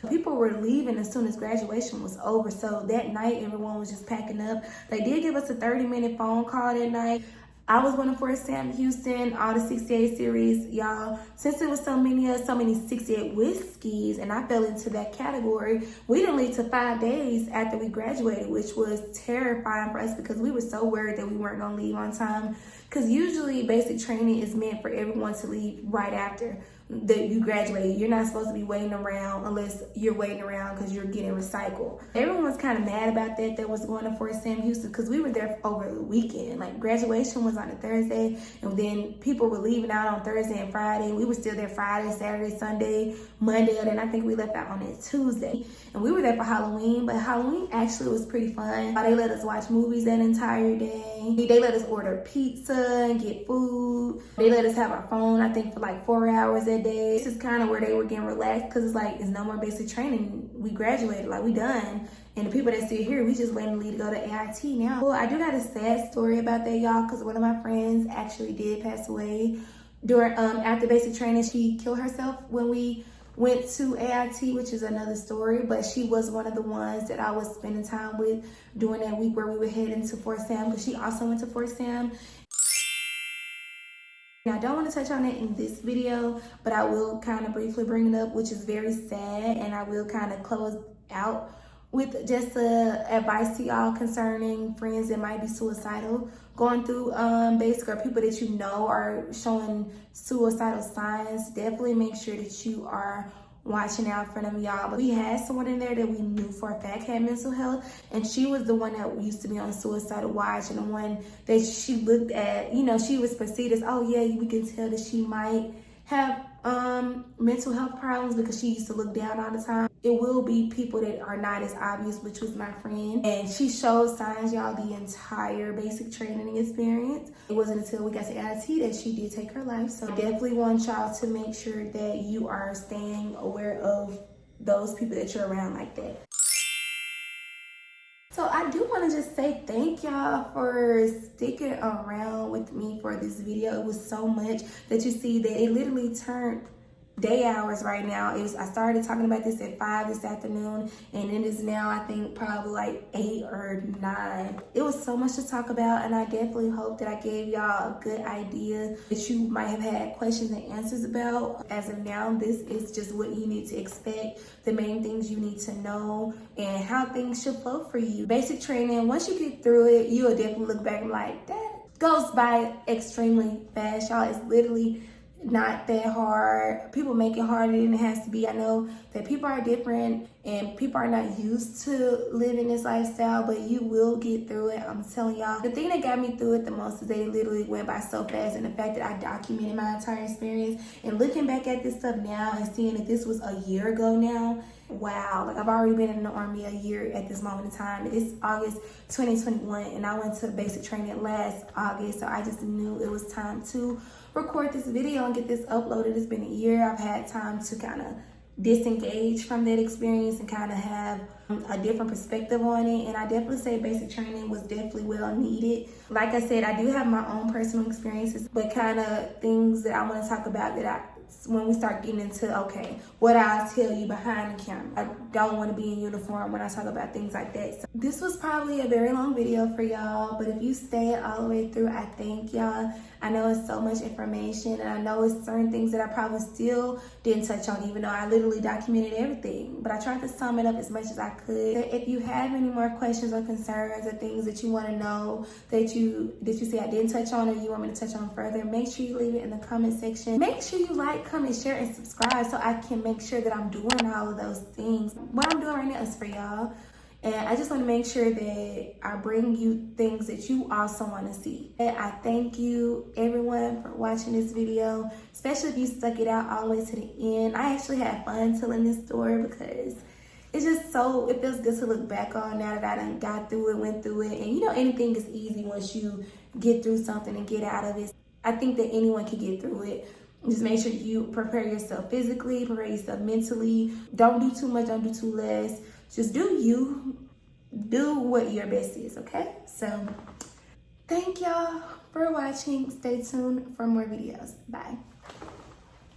People were leaving as soon as graduation was over, so that night everyone was just packing up. They did give us a 30-minute phone call that night. I was running for Sam Houston, all the 68 series, y'all. Since there was so many 68 whiskeys, and I fell into that category, we didn't leave till 5 days after we graduated, which was terrifying for us because we were so worried that we weren't gonna leave on time. Because usually basic training is meant for everyone to leave right after that you graduated. You're not supposed to be waiting around unless you're waiting around because you're getting recycled. Everyone was kind of mad about that was going to Fort Sam Houston because we were there over the weekend. Like graduation was on a Thursday, and then people were leaving out on Thursday and Friday. We were still there Friday, Saturday, Sunday, Monday, and then I think we left out on a Tuesday. And we were there for Halloween, but Halloween actually was pretty fun. They let us watch movies that entire day. They let us order pizza and get food. They let us have our phone, I think, for like 4 hours a day. This is kind of where they were getting relaxed because it's like, it's no more basic training. We graduated, like we done. And the people that still here, we just waiting to leave to go to AIT now. Well, I do got a sad story about that, y'all, because one of my friends actually did pass away during after basic training. She killed herself when we went to AIT, which is another story, but she was one of the ones that I was spending time with during that week where we were heading to Fort Sam, because she also went to Fort Sam. And I don't want to touch on it in this video, but I will kind of briefly bring it up, which is very sad, and I will kind of close out with just advice to y'all concerning friends that might be suicidal, going through basic, or people that you know are showing suicidal signs. Definitely make sure that you are watching out for them, y'all. But we had someone in there that we knew for a fact had mental health, and she was the one that used to be on suicidal watch, and the one that she looked at, you know, she was perceived as, oh yeah, we can tell that she might have mental health problems because she used to look down all the time. It will be people that are not as obvious, which was my friend, and she showed signs, y'all, the entire basic training experience. It wasn't until we got to IT that she did take her life. So definitely want y'all to make sure that you are staying aware of those people that you're around like that. So I do want to just say thank y'all for sticking around with me for this video. It was so much that you see that it literally turned day hours right now. I started talking about this at 5 this afternoon, and it is now, I think, probably like 8 or 9. It was so much to talk about, and I definitely hope that I gave y'all a good idea that you might have had questions and answers about. As of now, this is just what you need to expect, the main things you need to know, and how things should flow for you. Basic training, once you get through it, you'll definitely look back and be like, that goes by extremely fast, y'all. It's literally not that hard. People make it harder than it has to be. I know that people are different and people are not used to living this lifestyle, but you will get through it. I'm telling y'all. The thing that got me through it the most is they literally went by so fast, and the fact that I documented my entire experience and looking back at this stuff now and seeing that this was a year ago now. Wow, like I've already been in the Army a year at this moment in time. It's August 2021, and I went to basic training last August, so I just knew it was time to record this video and get this uploaded. It's been a year. I've had time to kind of disengage from that experience and kind of have a different perspective on it, and I definitely say basic training was definitely well needed. Like I said, I do have my own personal experiences, but kind of things that I want to talk about that when we start getting into, okay, what I'll tell you behind the camera. I don't want to be in uniform when I talk about things like that. So this was probably a very long video for y'all, but if you stay all the way through, I thank y'all. I know it's so much information, and I know it's certain things that I probably still didn't touch on, even though I literally documented everything. But I tried to sum it up as much as I could. If you have any more questions or concerns or things that you want to know that you see I didn't touch on or you want me to touch on further, make sure you leave it in the comment section. Make sure you like, comment, share, and subscribe so I can make sure that I'm doing all of those things. What I'm doing right now is for y'all. And I just want to make sure that I bring you things that you also want to see. And I thank you, everyone, for watching this video, especially if you stuck it out all the way to the end. I actually had fun telling this story because it's just so, it feels good to look back on now that I done got through it, went through it. And you know, anything is easy once you get through something and get out of it. I think that anyone can get through it. Just make sure you prepare yourself physically, prepare yourself mentally. Don't do too much, don't do too less. Just do you. Do what your best is, okay? So, thank y'all for watching. Stay tuned for more videos. Bye.